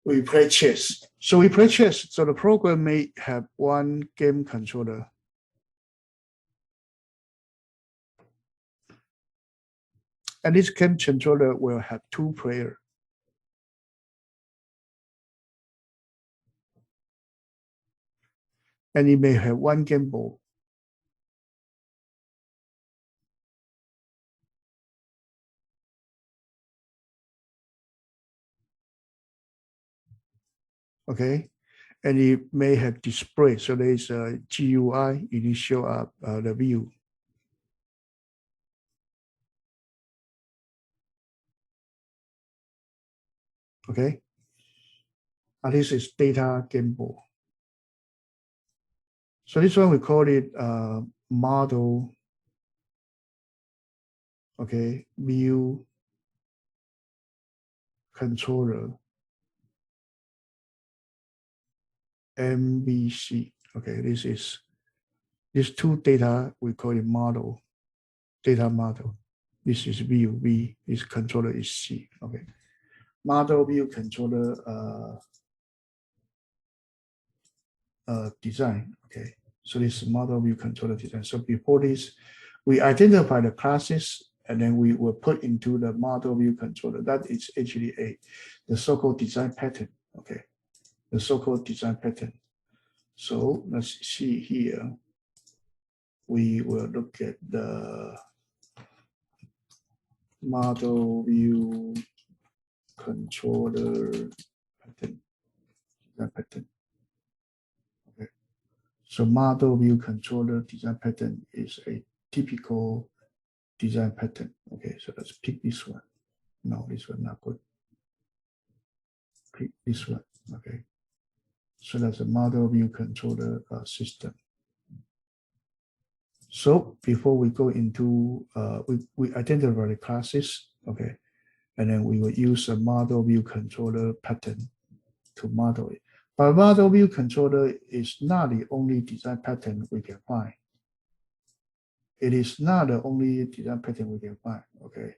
we play chess. So we play chess. So the program may have one game controller. And this game controller will have two players. And it may have one game board. Okay, and it may have display. So there's a GUI, initial up the view. Okay, and this is data game board. So this one we call it model. Okay, view controller MVC. Okay, this two data we call it model, data model. This is view, V, this controller is C. Okay, model view controller design. Okay, so this is model view controller design. So before this, we identify the classes and then we will put into the model view controller. That is actually the so-called design pattern. Okay, the so-called design pattern. So let's see here. We will look at the model view controller pattern. Design pattern. Okay. So model view controller design pattern is a typical design pattern. Okay, so let's pick this one. No, this one not good. Pick this one. Okay. So that's a model view controller system. So before we go into, we identify the classes, okay, and then we will use a model view controller pattern to model it. But model view controller is not the only design pattern we can find. It is not the only design pattern we can find, okay.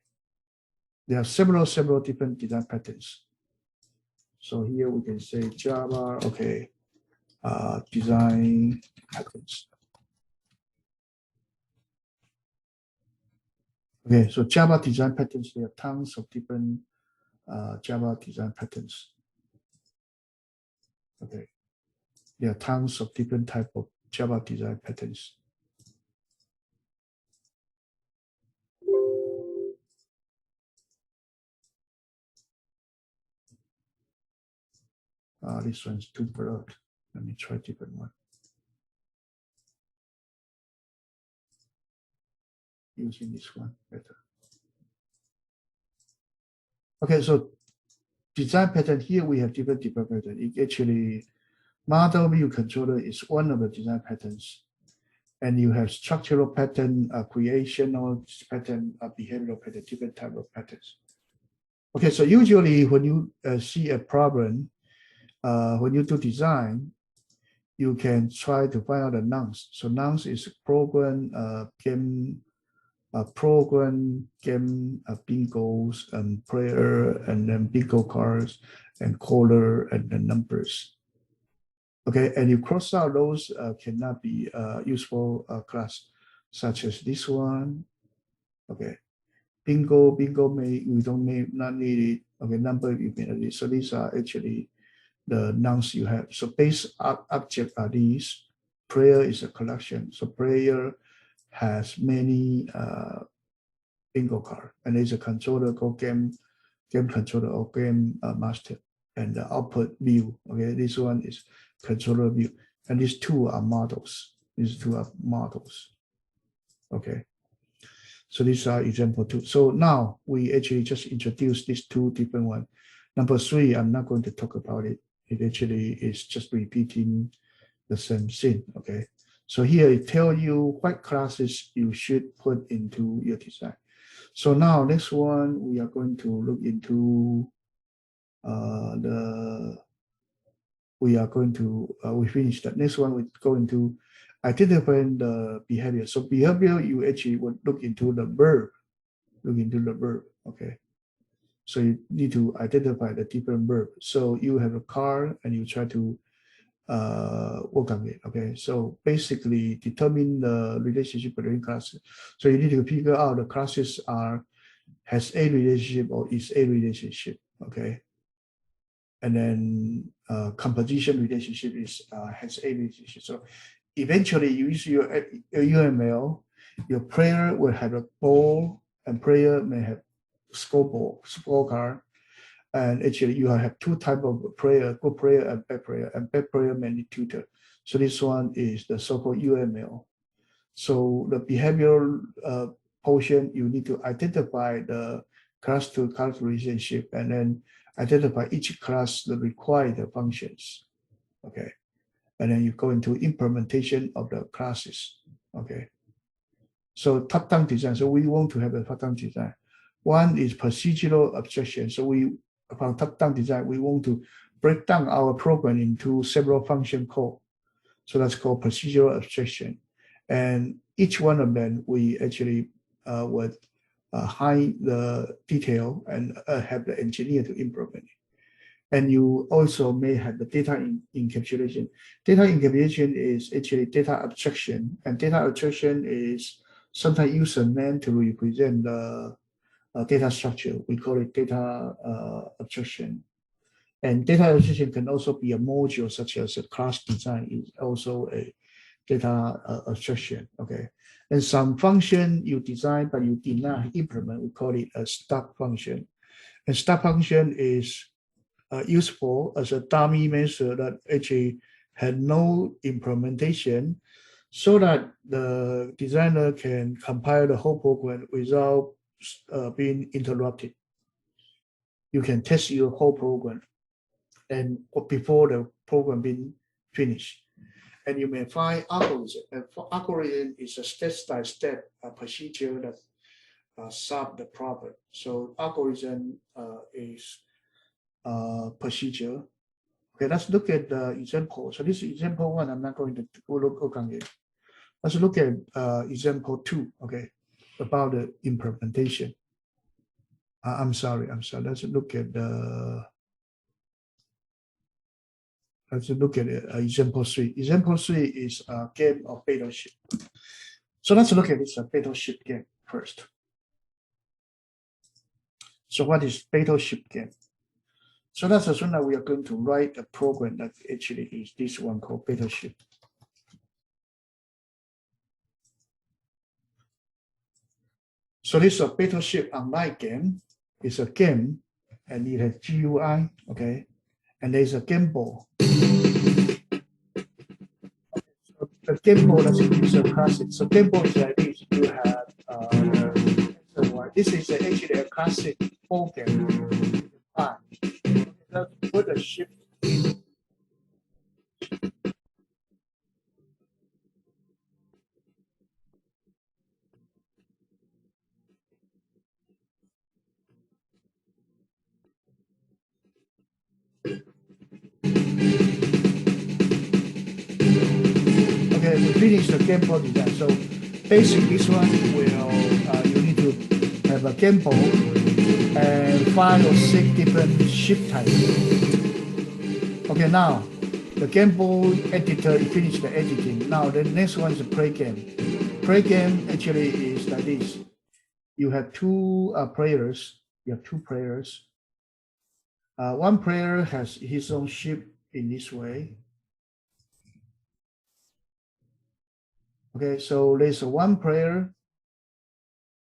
There are several different design patterns. So here we can say Java, okay, design patterns. Okay, so Java design patterns, there are tons of different Java design patterns. Okay, there are tons of different type of Java design patterns. This one's too blurred. Let me try a different one. Using this one better. Okay, so design pattern here we have different patterns. It actually model view controller is one of the design patterns, and you have structural pattern, creational pattern, behavioral pattern, different type of patterns. Okay, so usually when you see a problem, when you do design, you can try to find out the nonce. So nonce is program game bingos and prayer and then bingo cards and color and then numbers. Okay, and you cross out those cannot be useful class, such as this one. Okay, bingo we don't not need it. Okay, number you can edit. So these are actually the nonce you have. So base object are these. Prayer is a collection. So prayer has many bingo card, and there's a controller called game controller or game master, and the output view. Okay, this one is controller view, and these two are models. These two are models. Okay, so these are example two. So now we actually just introduced these two different ones. Number three, I'm not going to talk about it. It actually is just repeating the same thing. Okay, so here it tells you what classes you should put into your design. So now next one, we are going to look into we finished that. Next one, we go into identifying the behavior. So behavior, you actually would look into the verb, okay? So you need to identify the different verb. So you have a car and you try to work on it, okay? So basically determine the relationship between classes. So you need to figure out the classes has a relationship or is a relationship, okay? And then composition relationship has a relationship. So eventually you use your UML, your player will have a ball and player may have scorecard. And actually you have two types of player, good player and bad player may need tutor. So this one is the so-called UML. So the behavioral portion, you need to identify the class to class relationship and then identify each class the required functions. Okay. And then you go into implementation of the classes. Okay. So top-down design. So we want to have a top-down design. One is procedural abstraction. So from top-down design, we want to break down our program into several function code. So that's called procedural abstraction. And each one of them, we actually would hide the detail and have the engineer to implement it. And you also may have the data encapsulation. Data encapsulation is actually data abstraction, and data abstraction is sometimes used meant to represent the data structure. We call it data abstraction. And data abstraction can also be a module, such as a class design is also a data abstraction. Okay, and some function you design but you did not implement, we call it a stop function. And stop function is useful as a dummy method that actually had no implementation, so that the designer can compile the whole program without being interrupted. You can test your whole program and before the program being finished. And you may find algorithm. And for algorithm is a step-by-step procedure that solve the problem. So algorithm is procedure. Okay, let's look at the example. So this is example one. I'm not going to look on it. Let's look at example two. Okay, about the implementation. I'm sorry. Let's look at the. Let's look at example three. Example three is a game of battleship. So let's look at this battleship game first. So what is battleship game? So let's assume that we are going to write a program that actually is this one called battleship. So this is a battleship online game. It's a game, and it has GUI, okay? And there's a game ball. The game ball is a classic. So game ball is like this. You have this is actually a classic ball game. Let's put a ship in. finish the game ball design. So basically, this one will you need to have a game ball and 5 or 6 different shape types. Okay, now the game ball editor finished the editing. Now the next one is the play game. Play game actually is like this. You have 2 players. You have 2 players. One player has his own ship in this way. Okay, so there's one player.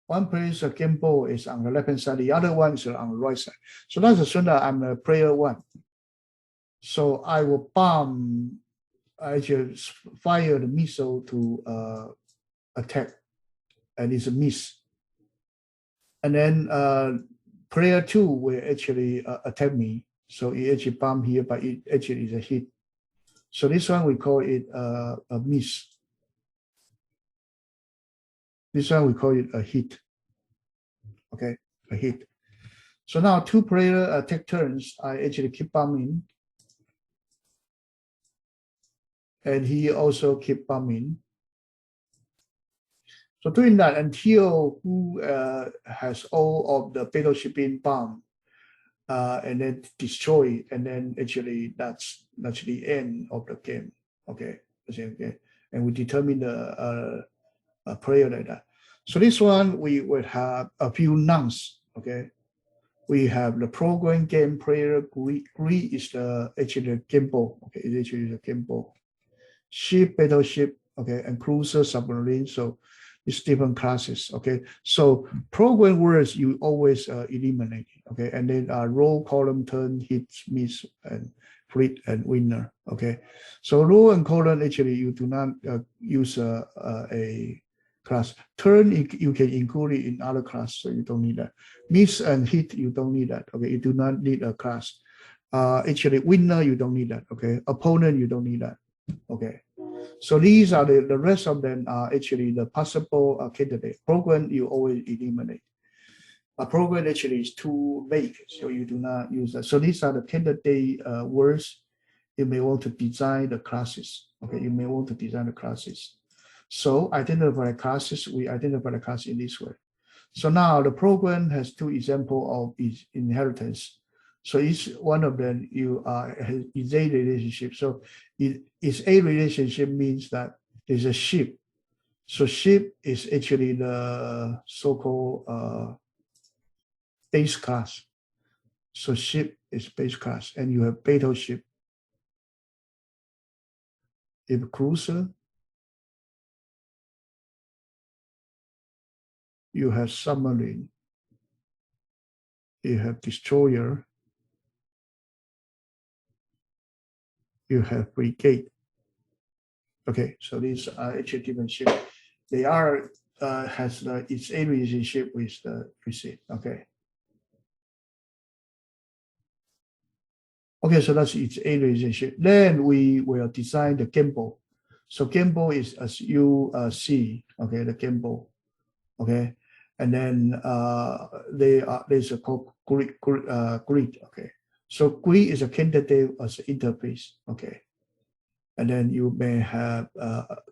One player's game ball is on the left hand side. The other one is on the right side. So let's assume that I'm a player 1. So I will I just fire the missile to attack, and it's a miss. And then player 2 will actually attack me. So it actually bomb here, but it actually is a hit. So this one we call it a miss. This one we call it a hit. Okay, a hit. So now 2 players take turns. I actually keep bombing. And he also keep bombing. So doing that until who has all of the battleship being bombed and then destroy, and then actually that's the end of the game. Okay, okay, and we determine the player like that. So this one we will have a few nouns. Okay, we have the program game player. Green is actually the game ball. Okay, it's actually the game ball. Ship, battleship. Okay, and cruiser, submarine. So it's different classes. Okay, so program words you always eliminate. Okay, and then row, column, turn, hit, miss, and fleet and winner. Okay, so row and column actually you do not use a class. Turn you can include it in other class, so you don't need that. Miss and hit you don't need that. Okay, you do not need a class. Actually winner you don't need that. Okay, opponent you don't need that. Okay. So these are the rest of them are actually the possible candidate. Program you always eliminate. A program actually is too vague, so you do not use that. So these are the candidate words. You may want to design the classes. Okay, you may want to design the classes. So identify classes. We identify the class in this way. So now the program has 2 examples of its inheritance. So each one of them is a relationship. So it's a relationship means that there's a ship. So ship is actually the so-called base class. So ship is base class, and you have battleship. You have cruiser. You have submarine. You have destroyer. You have frigate. Okay, so these are actually different ships. They are has its a relationship with the precede. Okay. Okay, so that's its a relationship. Then we will design the gimbal. So gimbal is as you see. Okay, the gimbal. Okay, and then there's a called grid. Okay, so grid is a candidate as an interface. Okay. And then you may have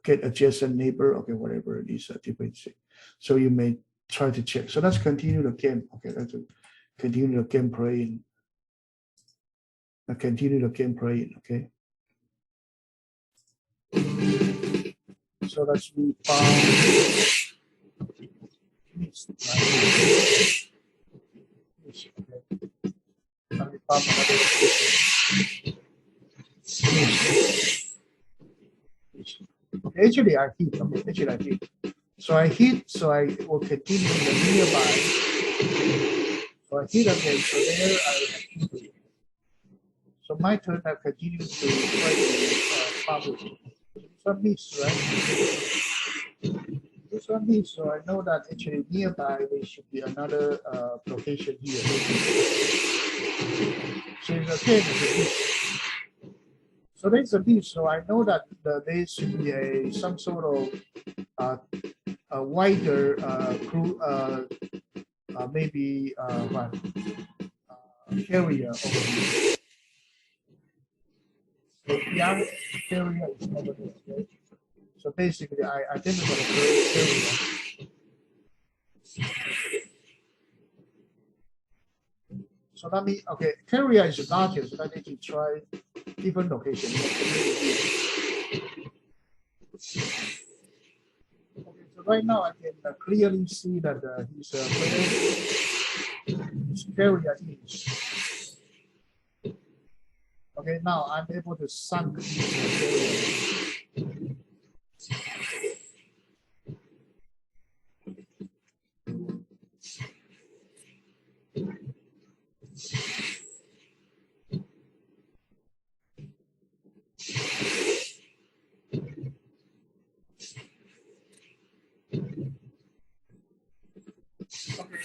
get adjacent neighbor, okay, whatever it is, different thing. So you may try to check. So let's continue the game. Okay, let's continue the game playing. Continue the game playing. Okay. So let's move on. Okay, actually I hit. Okay, actually I hit. So I hit. So I will continue the nearby. So I hit again. So there I hit. So my turn I continue to try to publish. This one miss, right? This one miss. So I know that actually nearby there should be another location here. So again it's a miss. So there's a miss. So I know that there should be some sort of a wider crew, maybe area over here. So young area is over there. Okay? So basically, I identify the carrier. So let me, okay, carrier is larger, so I need to try different locations. Okay, so right now I can clearly see that his carrier is. Okay, now I'm able to sunk his carrier. Okay,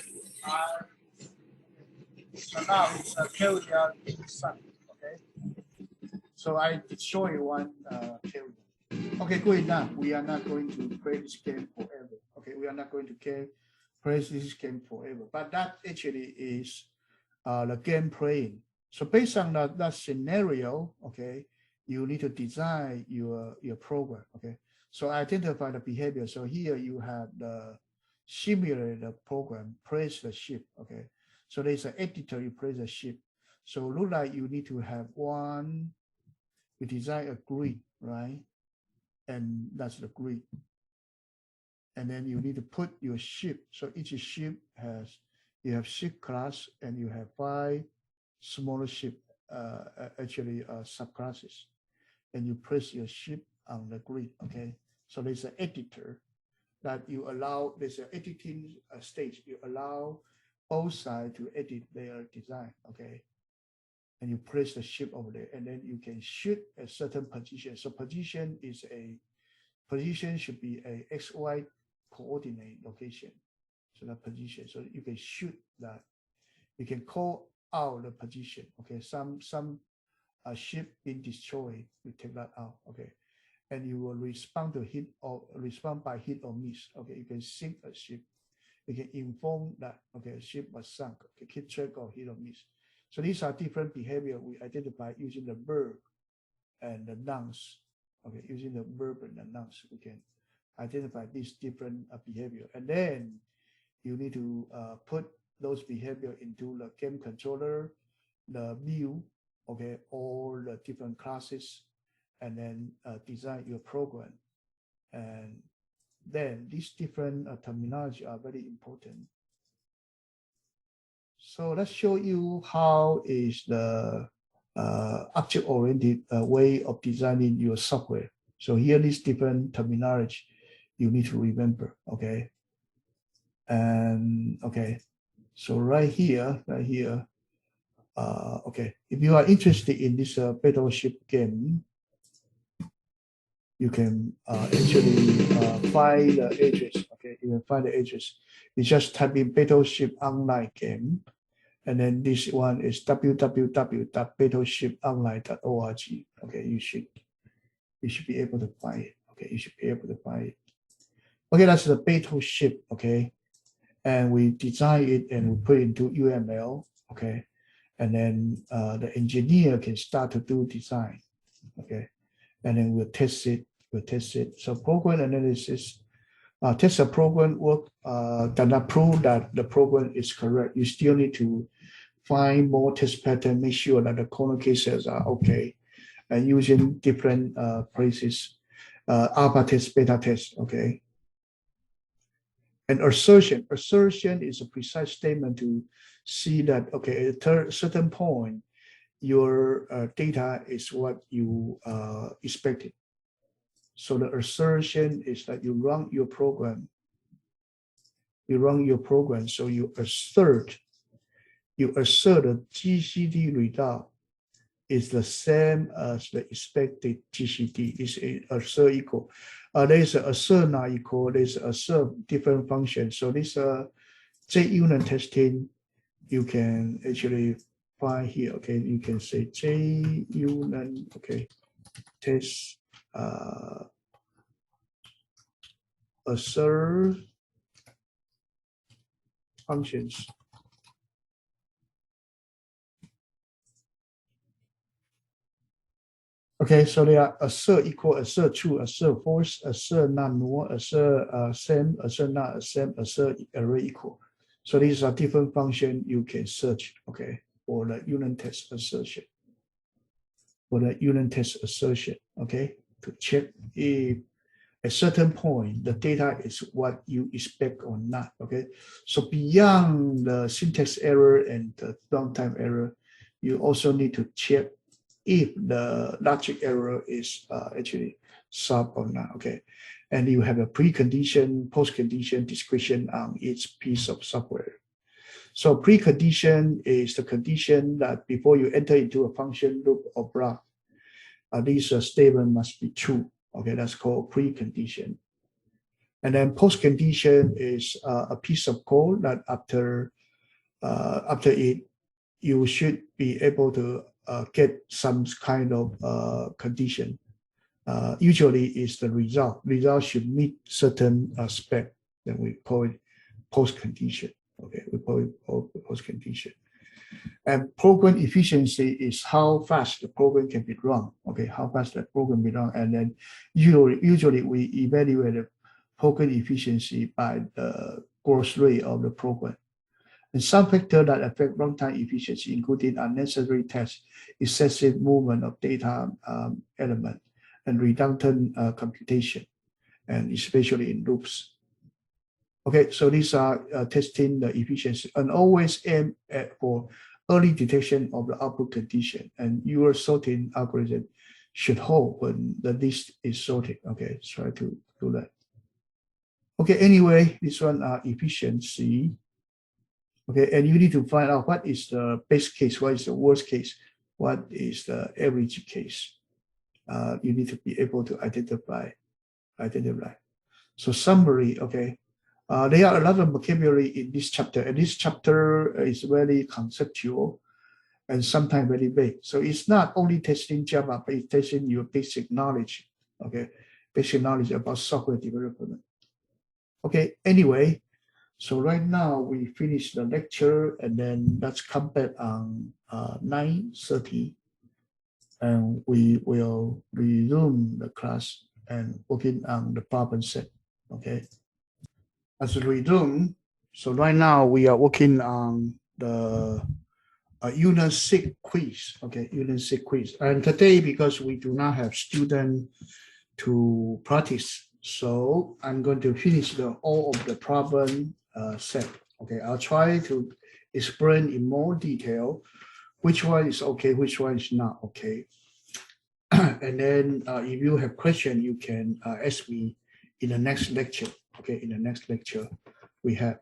so now it's a carrier sunk. Okay, so I destroy one carrier. Okay, good enough. We are not going to play this game forever. Okay, we are not going to play this game forever. But that actually is the game playing. So based on that scenario, okay, you need to design your program. Okay, so identify the behavior. So here you have the simulate the program, place the ship. Okay, so there's an editor, you place the ship. So look like you need to have one. You design a grid, right? And that's the grid. And then you need to put your ship. So each ship has, you have ship class and you have 5 smaller ship, actually subclasses. And you place your ship on the grid, okay? So there's an editor that you allow, there's an editing stage. You allow both sides to edit their design, okay? And you place the ship over there, and then you can shoot a certain position. So position should be a XY coordinate location. So that position, so you can shoot that. You can call out the position. Okay, some ship being destroyed, you take that out. Okay, and you will respond to hit or respond by hit or miss. Okay, you can sink a ship. You can inform that okay, a ship was sunk. Okay, keep track of hit or miss. So these are different behavior we identify using the verb and the nouns. Okay, using the verb and the nouns, we can identify these different behavior. And then you need to put those behavior into the game controller, the view, okay, all the different classes, and then design your program. And then these different terminology are very important. So let's show you how is the object-oriented way of designing your software. So here is different terminology you need to remember, okay? And okay, so right here, okay, if you are interested in this battleship game, you can actually find the address, okay? You can find the address. You just type in battleship online game. And then this one is www.battleshiponline.org. Okay, you should be able to find it. Okay, you should be able to find it. Okay, that's the battleship. Okay, and we design it and we put it into UML. Okay, and then the engineer can start to do design. Okay, and then we'll test it. So program analysis. Test a program work does not prove that the program is correct. You still need to find more test pattern, make sure that the corner cases are okay, and using different places, alpha test, beta test, okay. And assertion is a precise statement to see that, okay, at a certain point, your data is what you expected. So the assertion is that you run your program. So you assert the GCD result is the same as the expected GCD. Is assert equal. There's a assert not equal. There's a assert different function. So this JUnit testing you can actually find here. Okay, you can say JUnit. Okay, test assert functions. Okay, so they are assert equal, assert true, assert false, assert not null, assert same, assert not same, assert array equal. So these are different functions you can search, okay, for the unit test assertion. Okay, to check if at certain point the data is what you expect or not, okay? So beyond the syntax error and the runtime error, you also need to check if the logic error is actually solved or not, okay? And you have a precondition, postcondition description on each piece of software. So precondition is the condition that before you enter into a function, loop, or block, this statement must be true. Okay, that's called precondition. And then postcondition is a piece of code that after it, you should be able to get some kind of condition. Usually is the result. Result should meet certain spec. Then we call it postcondition. Okay, we call it postcondition. And program efficiency is how fast the program can be run. Okay, how fast the program be run. And then usually we evaluate the program efficiency by the growth rate of the program. And some factors that affect runtime efficiency, including unnecessary tests, excessive movement of data element, and redundant computation, and especially in loops. Okay, so these are testing the efficiency, and always aim at for early detection of the output condition, and your sorting algorithm should hold when the list is sorted. Okay, try to do that. Okay, anyway, this one efficiency. Okay, and you need to find out what is the best case, what is the worst case, what is the average case. You need to be able to identify. So summary, okay. There are a lot of vocabulary in this chapter, and this chapter is very conceptual and sometimes very vague. So it's not only testing Java, but it's testing your basic knowledge, okay? Basic knowledge about software development. Okay, anyway, so right now we finish the lecture, and then let's come back on 9:30, and we will resume the class and working on the problem set, okay? As a resume, so right now we are working on the Unit 6 quiz, okay, Unit 6 quiz. And today, because we do not have students to practice, so I'm going to finish all of the problem set, okay. I'll try to explain in more detail which one is okay, which one is not okay. And then if you have questions, you can ask me in the next lecture. Okay, in the next lecture we have.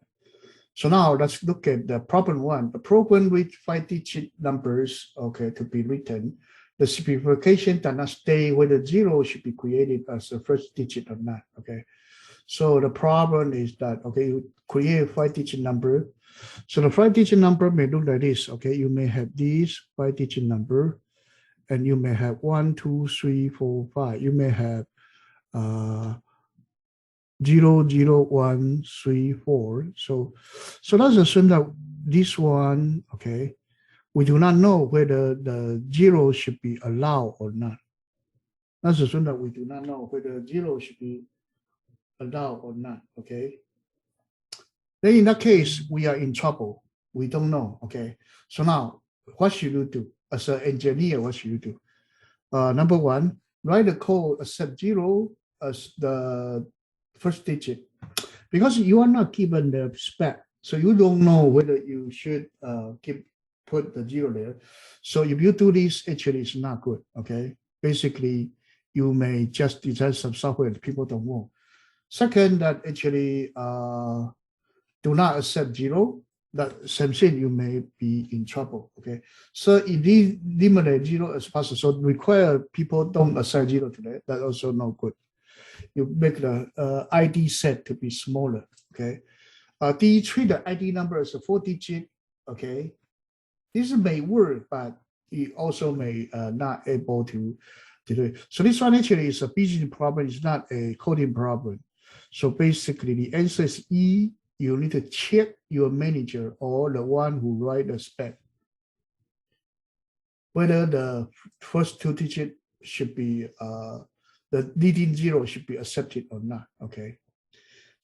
So now let's look at the problem one. The program with 5-digit numbers, okay, to be written. The specification does not state whether 0 should be created as the first digit or not. Okay, so the problem is that, okay, you create a 5-digit number. So the 5-digit number may look like this. Okay, you may have this 5-digit number, and you may have 1, 2, 3, 4, 5. You may have 0, 0, 1, 3, 4. So let's assume that this one, okay, we do not know whether the 0 should be allowed or not. Let's assume that we do not know whether 0 should be allowed or not, okay? Then in that case, we are in trouble. We don't know, okay? So now, what should you do? As an engineer, what should you do? Number one, write the code accept 0 as the first digit, because you are not given the spec, so you don't know whether you should put the 0 there. So if you do this, actually it's not good, okay? Basically, you may just design some software that people don't want. Second, that actually do not accept 0, that same thing, you may be in trouble, okay? So if you eliminate 0 as possible, so require people don't assign 0 to that, that's also not good. You make the ID set to be smaller, okay? treat the ID number as a 4-digit, okay? This may work, but it also may not able to do it. So this one actually is a business problem, it's not a coding problem. So basically the answer is E. You need to check your manager or the one who write the spec, whether the first 2 digits should be the leading zero should be accepted or not. Okay.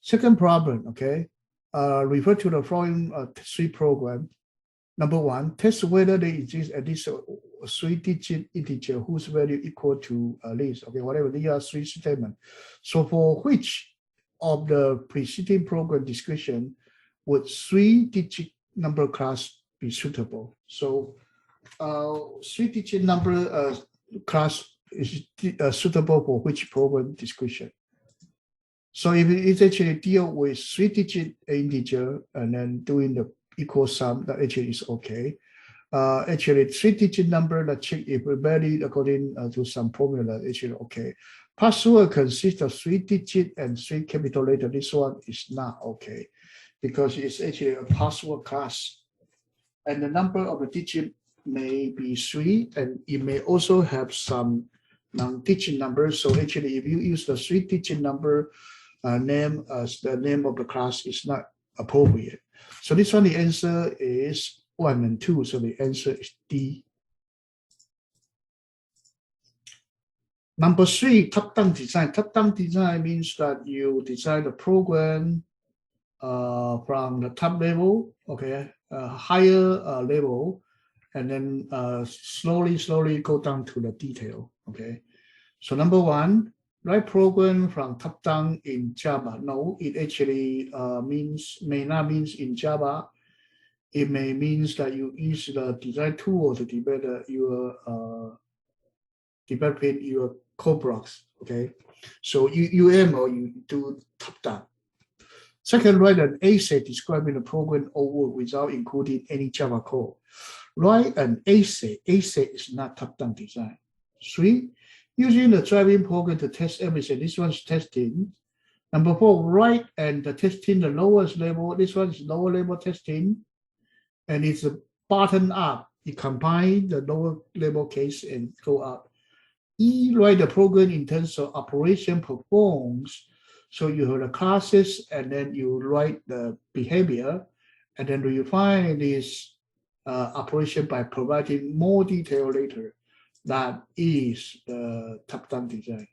Second problem. Okay. Refer to the following three program. Number one, test whether there exists at least a 3-digit integer whose value equal to a list. Okay, whatever, these are three statements. So for which of the preceding program description would 3-digit number class be suitable? So 3-digit number class is suitable for which program description? So if it actually deal with 3-digit integer and then doing the equal sum, that actually is okay. Actually, 3-digit number that check if valid according to some formula, actually okay. Password consists of 3-digit and 3 capital letter. This one is not okay because it's actually a password class, and the number of the digit may be 3, and it may also have some non-digit numbers. So actually, if you use the 3-digit number name as the name of the class, is not appropriate. So this one, the answer is 1 and 2. So the answer is D. Number 3, top-down design. Top-down design means that you design the program from the top level, okay, higher level, and then slowly go down to the detail, okay. So number 1, write program from top down in Java. No, it actually may not means in Java. It may means that you use the design tool to develop your code blocks. Okay, so you do top down. Second, write an essay describing the program over without including any Java code. Write an essay. Essay is not top down design. 3, using the driving program to test everything. This one's testing. Number 4, write and testing the lowest level. This one is lower level testing, and it's a bottom up. You combine the lower level case and go up. E, write the program in terms of operation performs. So you have the classes, and then you write the behavior, and then you refine this operation by providing more detail later. That is the top-down design.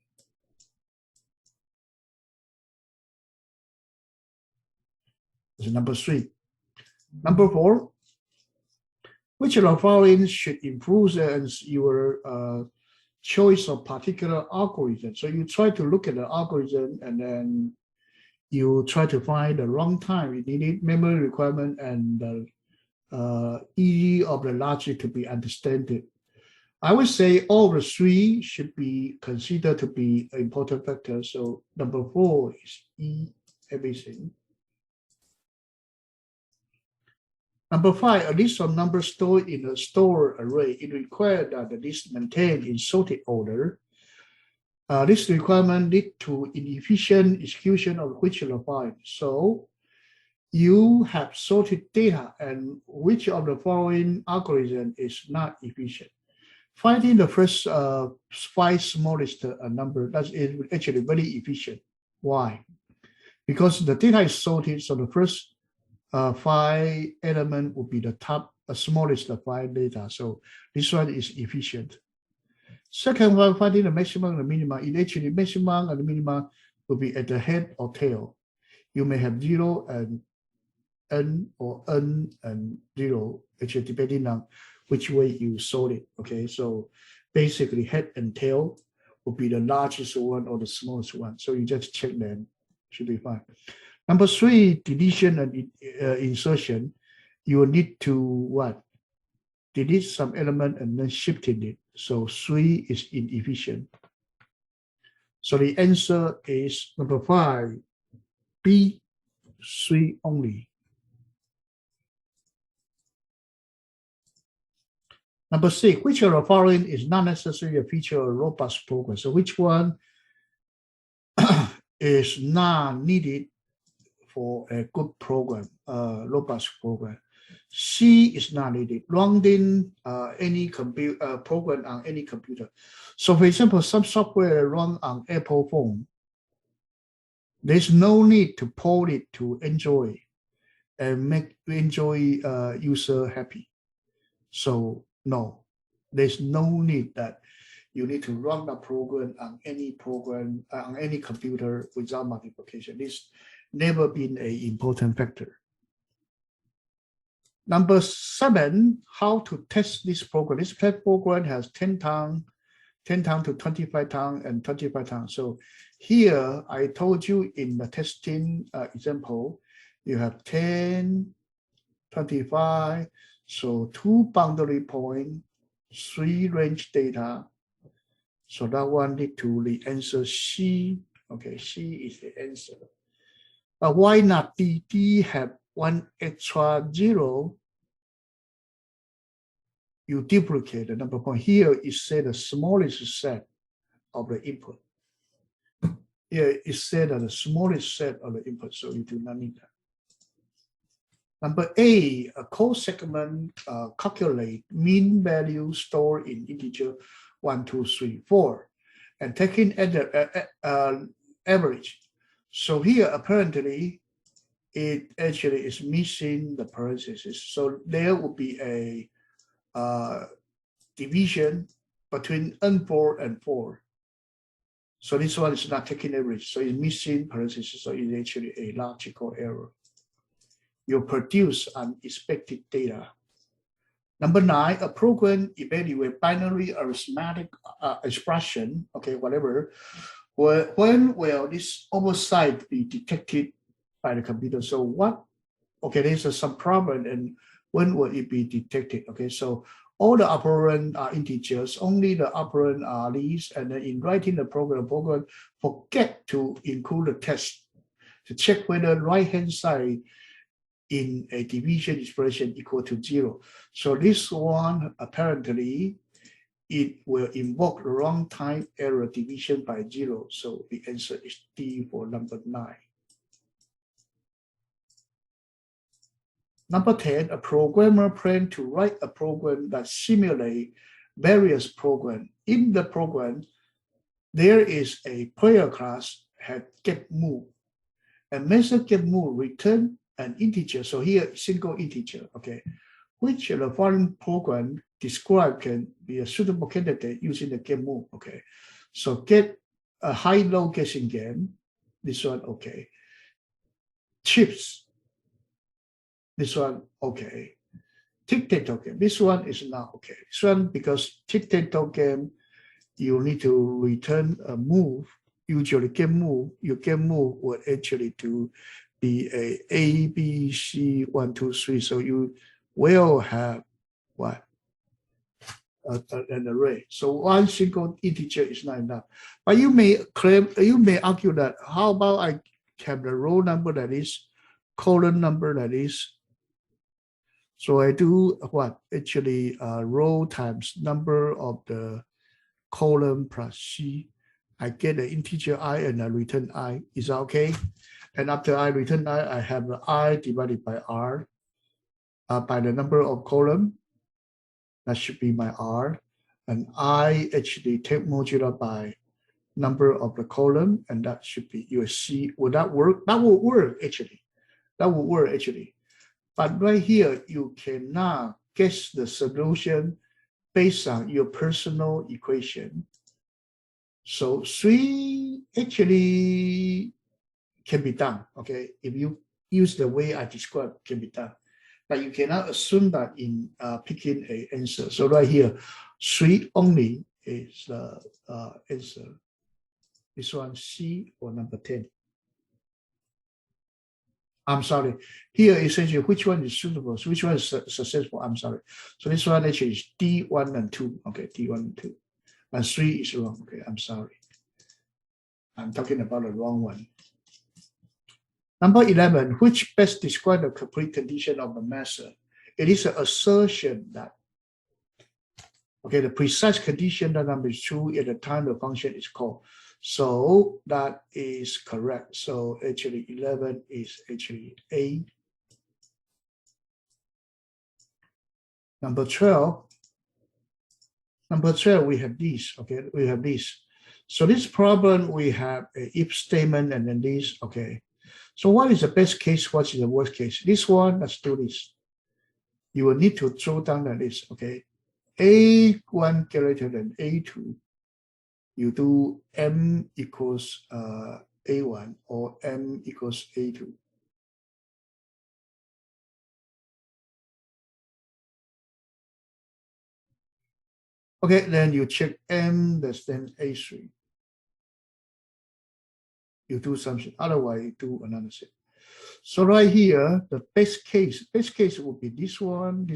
That's number 3. Number 4, which of the following should influence your choice of particular algorithm? So you try to look at the algorithm, and then you try to find the runtime, you need memory requirement, and the ease of the logic to be understood. I would say all the 3 should be considered to be important factors. So number 4 is E, everything. Number 5, a list of numbers stored in a store array. It requires that the list maintained in sorted order. This requirement leads to inefficient execution of which of the following. So you have sorted data, and which of the following algorithm is not efficient? Finding the first 5 smallest number, that is actually very efficient. Why? Because the data is sorted, so the first 5 element will be the top smallest 5 data. So this one is efficient. Second one, finding the maximum and the minimum. It actually maximum and the minimum will be at the head or tail. You may have 0 and n, or n and 0, actually depending on which way you sort it. Okay, so basically head and tail will be the largest one or the smallest one. So you just check them, should be fine. Number 3, deletion and insertion. You will need to what? Delete some element and then shifting it. So 3 is inefficient. So the answer is number 5, B, 3 only. Number 6, which of the following is not necessarily a feature of a robust program? So which one is not needed for a good program, robust program? C is not needed. Running any program on any computer. So for example, some software run on Apple phone. There's no need to port it to Android and make Android user happy. So no, there's no need that. you need to run the program on any on any computer without multiplication. This never been an important factor. Number 7, how to test this program. This program has 10 times to 25 times and 25 times. So here I told you in the testing example, you have 10, 25, so 2 boundary point, 3 range data. So that one need to the answer C. Okay, C is the answer. But why not D? D have 1 extra 0. You duplicate the number point. Here it said the smallest set of the input. Here it said that the smallest set of the input, so you do not need that. Number A, a code segment calculate mean value stored in integer 1, 2, 3, 4, and taking average. So here apparently it actually is missing the parentheses. So there will be a division between N4 and 4. So this one is not taking average. So it's missing parentheses. So it's actually a logical error. You produce unexpected data. Number 9, a program evaluate binary arithmetic expression, okay, whatever. When will this oversight be detected by the computer? So what, okay, there's some problem, and when will it be detected? Okay, so all the operand are integers, only the operand are these, and then in writing the program forget to include the test to check whether right-hand side in a division expression equal to 0. So this one, apparently, it will invoke the wrong time error division by 0. So the answer is D for number 9. Number 10, a programmer plan to write a program that simulates various programs. In the program, there is a player class had getMove. And method getMove return an integer. So here, single integer, okay, which the following program described can be a suitable candidate using the getMove, okay. So get a high-low guessing game, this one, okay. Chips, this one, okay. Tic-tac-toe game, this one is not okay. This one, because tic-tac-toe game, you need to return a move. Usually getMove, your getMove will actually to be a B, C, 1, 2, 3. So you will have what? An array. So one single integer is not enough. But you may claim, you may argue that how about I have the row number that is, column number that is. So I do what? Actually row times number of the column plus C. I get an integer I and I return I. Is that okay? And after I return I have I divided by R by the number of column. That should be my R. And I actually take modular by number of the column, and that should be your C. Would that work? That will work actually. That will work actually. But right here, you cannot guess the solution based on your personal equation. So 3 actually can be done, okay? If you use the way I described, can be done. But you cannot assume that in picking an answer. So right here, 3 only is the answer. This one, C or number 10. I'm sorry. Here, essentially, which one is suitable? So which one is successful? I'm sorry. So this one actually is D1 and 2. Okay, D1 and 2. And 3 is wrong. Okay, I'm sorry. I'm talking about the wrong one. Number 11, which best describes the complete condition of the method? It is an assertion that, okay, the precise condition that number is true at the time the function is called. So that is correct. So actually 11 is actually A. Number 12, we have this, okay, we have this. So this problem, we have an if statement and then this, okay. So what is the best case? What is the worst case? This one, let's do this. You will need to throw down the list, okay. A1 greater than A2. you do M equals A1 or M equals A2. Okay, then you check M less than A3. You do something, otherwise you do another thing. So right here, the best case would be this one,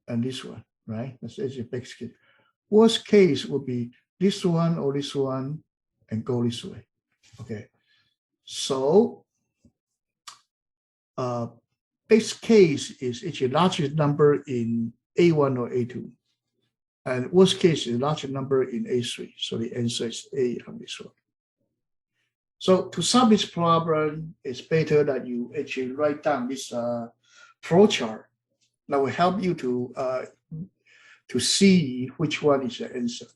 and this one, right? That's the best case. Worst case would be this one or this one and go this way. Okay. So best case is actually largest number in A1 or A2. And worst case is larger number in A3. So the answer is A on this one. So to solve this problem, it's better that you actually write down this flow chart that will help you to see which one is the answer.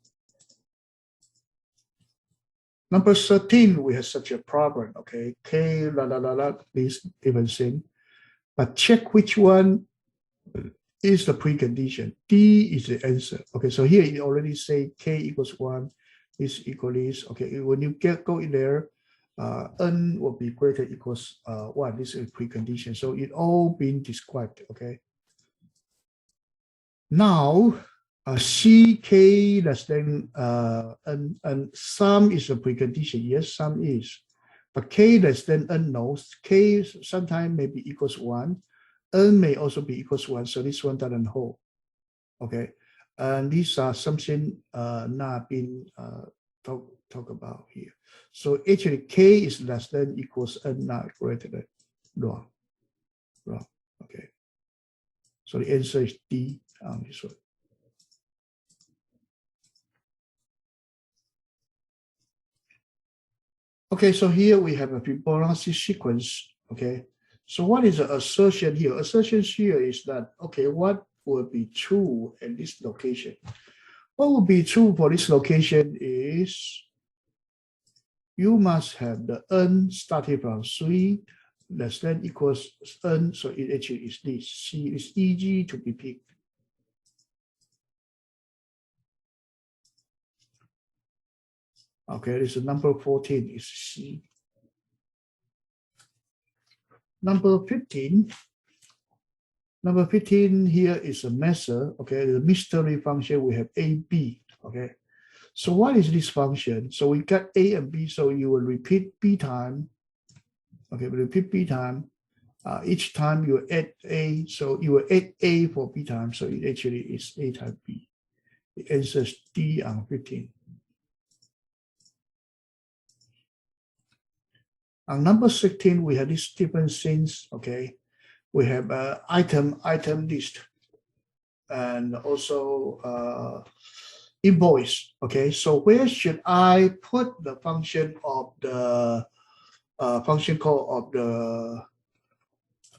Number 13, we have such a problem, okay? K, this even thing. But check which one is the precondition. D is the answer. Okay, so here you already say K equals 1, is equal this. Okay, when you go in there, N will be greater equals 1. This is a precondition. So it all been described, okay? Now, CK less than and sum is a precondition. Yes, sum is. But K less than N, no. K sometimes may be equals 1. N may also be equals 1. So this one doesn't hold. Okay. And these are something not been talk about here. So actually K is less than equals N not greater than. Wrong. Okay. So the answer is D on this one. Okay, so here we have a Fibonacci sequence. Okay, so what is the assertion here? Assertion here is that, okay, what will be true at this location? What will be true for this location is you must have the N starting from 3 less than equals N. So it actually is this. C is easy to be picked. Okay, this is number 14 is C. Number 15 here is a measure. Okay, the mystery function we have A, B. Okay, so what is this function? So we got A and B, so you will repeat B time. Okay, repeat B time. Each time you add A, so you will add A for B time, so it actually is A times B. The answer is D on 15. On number 16, we have these different things. Okay, we have item list, and also invoice. Okay, so where should I put the function of the function call of the?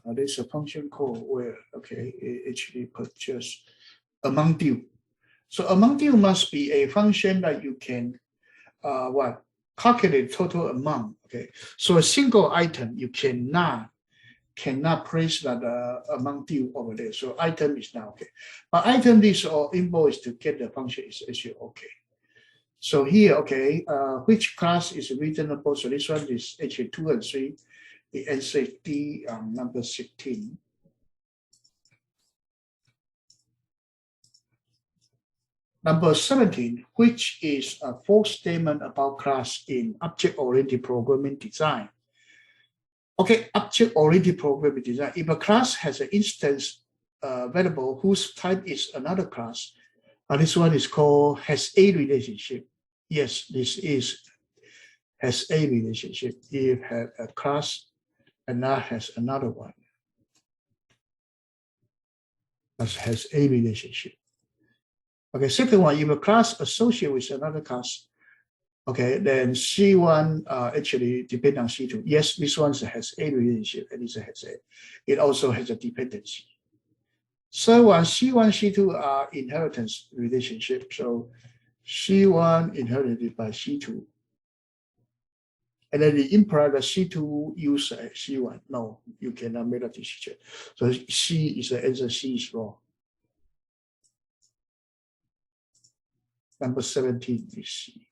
There's a function call where, okay, it actually put just amount due. So amount due must be a function that you can calculate total amount. Okay, so a single item you cannot place that amount due over there. So item is not okay, but item list or invoice to get the function is actually okay. So here, okay, which class is reasonable? So this one is actually 2 and 3. The answer is D on number 16. Number 17, which is a false statement about class in object-oriented programming design. Okay, object-oriented programming design. If a class has an instance variable whose type is another class, this one is called has a relationship. Yes, this has a relationship. If have a class and that has another one that has a relationship. Okay, second one, if a class associated with another class, okay, then C1 actually depend on C2. Yes, this one has a relationship, and this has a. It also has a dependency. Third one, C1, C2 are inheritance relationship. So C1 inherited by C2. And then the imply that C2 use C1. No, you cannot make a decision. So C is the answer, C is wrong. Number 17, you see.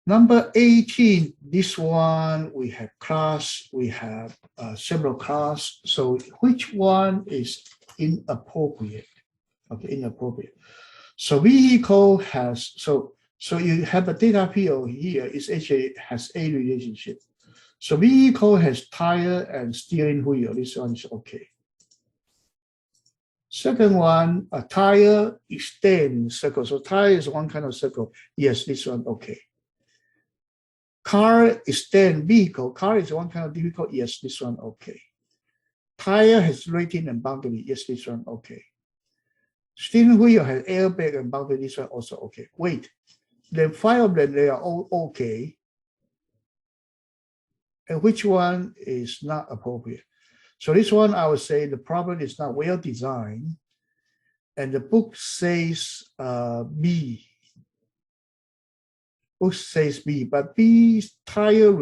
Number 18, this one, we have class, we have several class. So which one is inappropriate? Okay, inappropriate. So vehicle has, so you have a data field here, it actually has a relationship. So vehicle has tire and steering wheel, this one is okay. Second one, a tire extend circle. So tire is one kind of circle. Yes, this one okay. Car extend vehicle. Car is one kind of vehicle. Yes, this one okay. Tire has rating and boundary. Yes, this one okay. Steering wheel has airbag and boundary. This one also okay. Wait, then 5 of them, they are all okay. And which one is not appropriate? So this one, I would say the problem is not well designed. And the book says B. Book says B, but B tire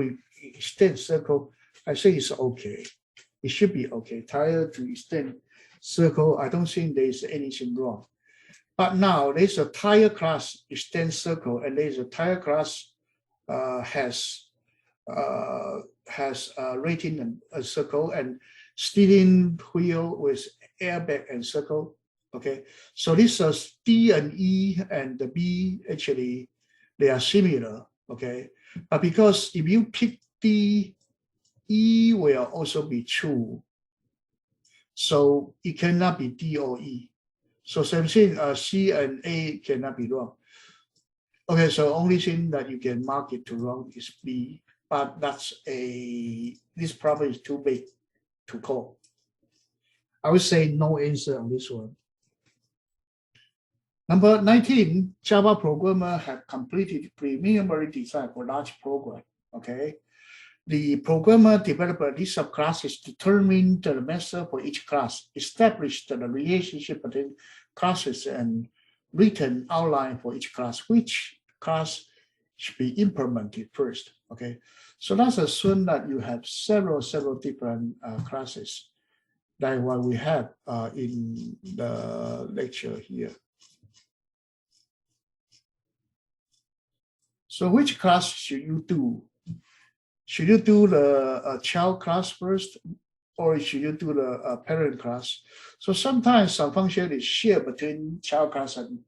extend circle, I think it's okay. It should be okay. Tire to extend circle, I don't think there's anything wrong. But now there's a tire class extend circle, and there's a tire class has rating and a circle, and steering wheel with airbag and circle. Okay, so this is D and E and the B, actually they are similar. Okay, but because if you pick D, E will also be true, so it cannot be D or E. So same thing, C and A cannot be wrong. Okay, so only thing that you can mark it to wrong is B, but this problem is too big to call. I would say no answer on this one. Number 19, Java programmer have completed preliminary design for large program. Okay, the programmer developed a list of classes, determined the method for each class, established the relationship between classes, and written outline for each class. Which class should be implemented first? Okay, so let's assume that you have several different classes, like what we have in the lecture here. So which class should you do? Should you do the child class first, or should you do the parent class? So sometimes some function is shared between child class and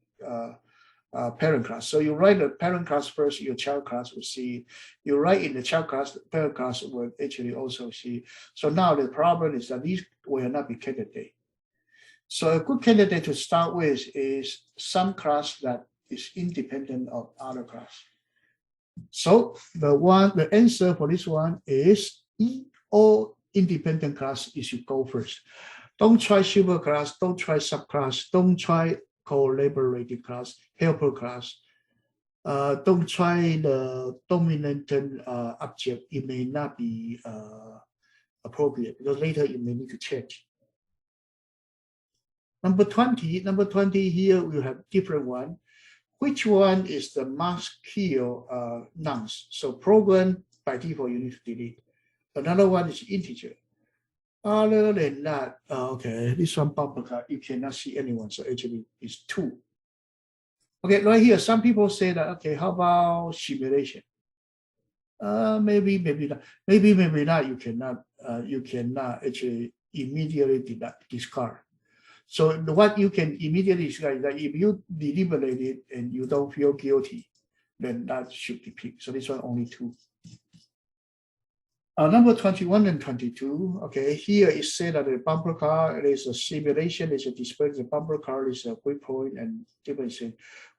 parent class. So you write the parent class first, your child class will see. You write in the child class, the parent class will actually also see. So now the problem is that these will not be candidate. So a good candidate to start with is some class that is independent of other class. So the answer for this one is all independent class is you go first. Don't try super class, don't try subclass, don't try collaborative class, helper class. Don't try the dominant object. It may not be appropriate because later you may need to change. Number 20 here we have different one. Which one is the must kill nonce? So program by default you need to delete. Another one is integer. Other than that, okay, this one bumper car, you cannot see anyone, so actually it's 2. Okay, right here, some people say that, okay, how about simulation? Maybe not. Maybe not. You cannot actually immediately discard. So what you can immediately discard is that if you deliberate it and you don't feel guilty, then that should be picked. So this one only 2. Number 21 and 22, okay, here it said that the bumper car is a simulation, is a display, the bumper car is a grid point and different thing.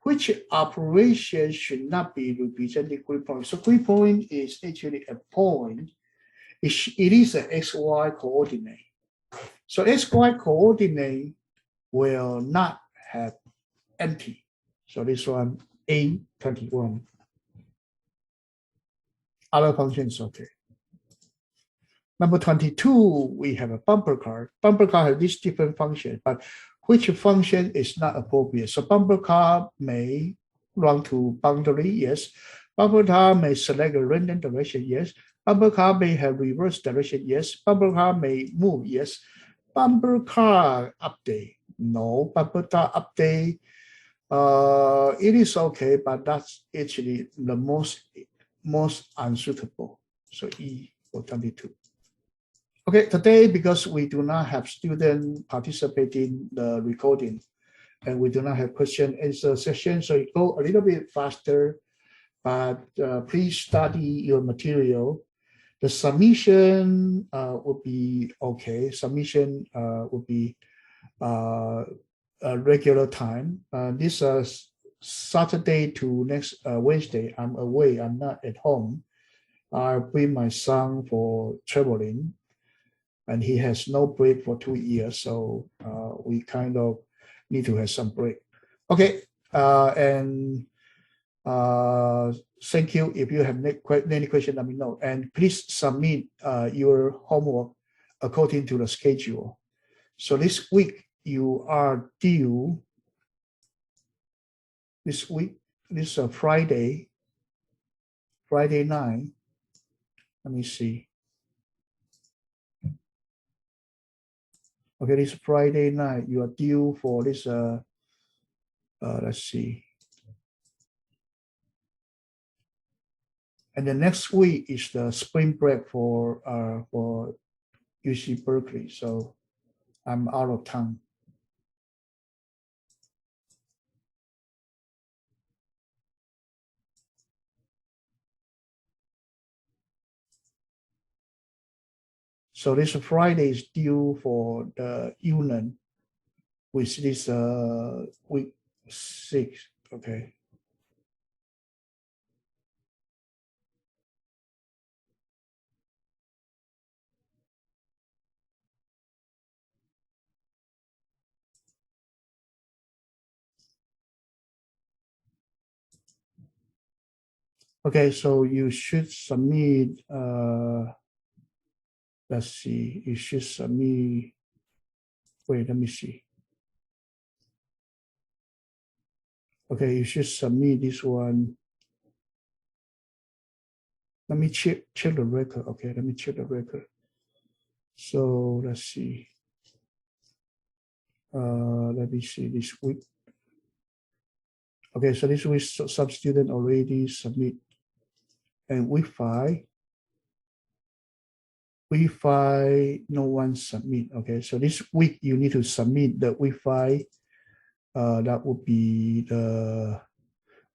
Which operation should not be representing grid point? So grid point is actually a point. It is an XY coordinate. So XY coordinate will not have empty. So this one, A21. Other functions, okay. Number 22, we have a bumper car. Bumper car has this different function, but which function is not appropriate? So bumper car may run to boundary, yes. Bumper car may select a random direction, yes. Bumper car may have reverse direction, yes. Bumper car may move, yes. Bumper car update, no. Bumper car update It is okay, but that's actually the most unsuitable. So E for 22. Okay, today, because we do not have students participating in the recording and we do not have question answer session, so it go a little bit faster, but please study your material. The submission will be okay. Submission will be a regular time. This Saturday to next Wednesday, I'm away. I'm not at home. I bring my son for traveling, and he has no break for 2 years. So we kind of need to have some break. Okay, and thank you. If you have any question, let me know. And please submit your homework according to the schedule. So this week you are due. This week, this Friday night. Let me see. Okay, this Friday night you are due for this. Let's see. And the next week is the spring break for UC Berkeley. So I'm out of town. So this Friday is due for the unit, which is week 6. Okay. Okay, so you should submit. Let's see. You should submit. Wait, let me see. Okay, you should submit this one. Let me check the record. Okay, let me check the record. So let's see. Let me see this week. Okay, so this week some student already submit. And week 5, no one submit. Okay, so this week you need to submit the week 5. That would be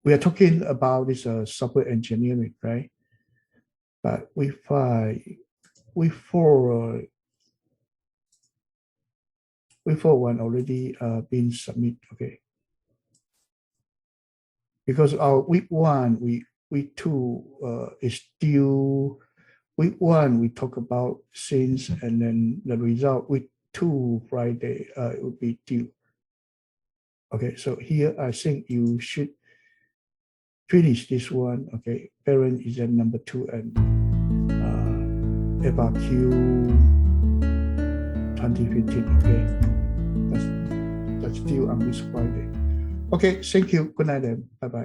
we are talking about this software engineering, right? But week 4 one already been submit. Okay, because our week 1, week 2 is due. Week 1 we talk about since, and then the result week 2 Friday it would be due. Okay, so here I think you should finish this one. Okay, parent is at number 2 and FRQ 2015. Okay, that's due on this Friday. Okay, thank you. Good night then. Bye bye.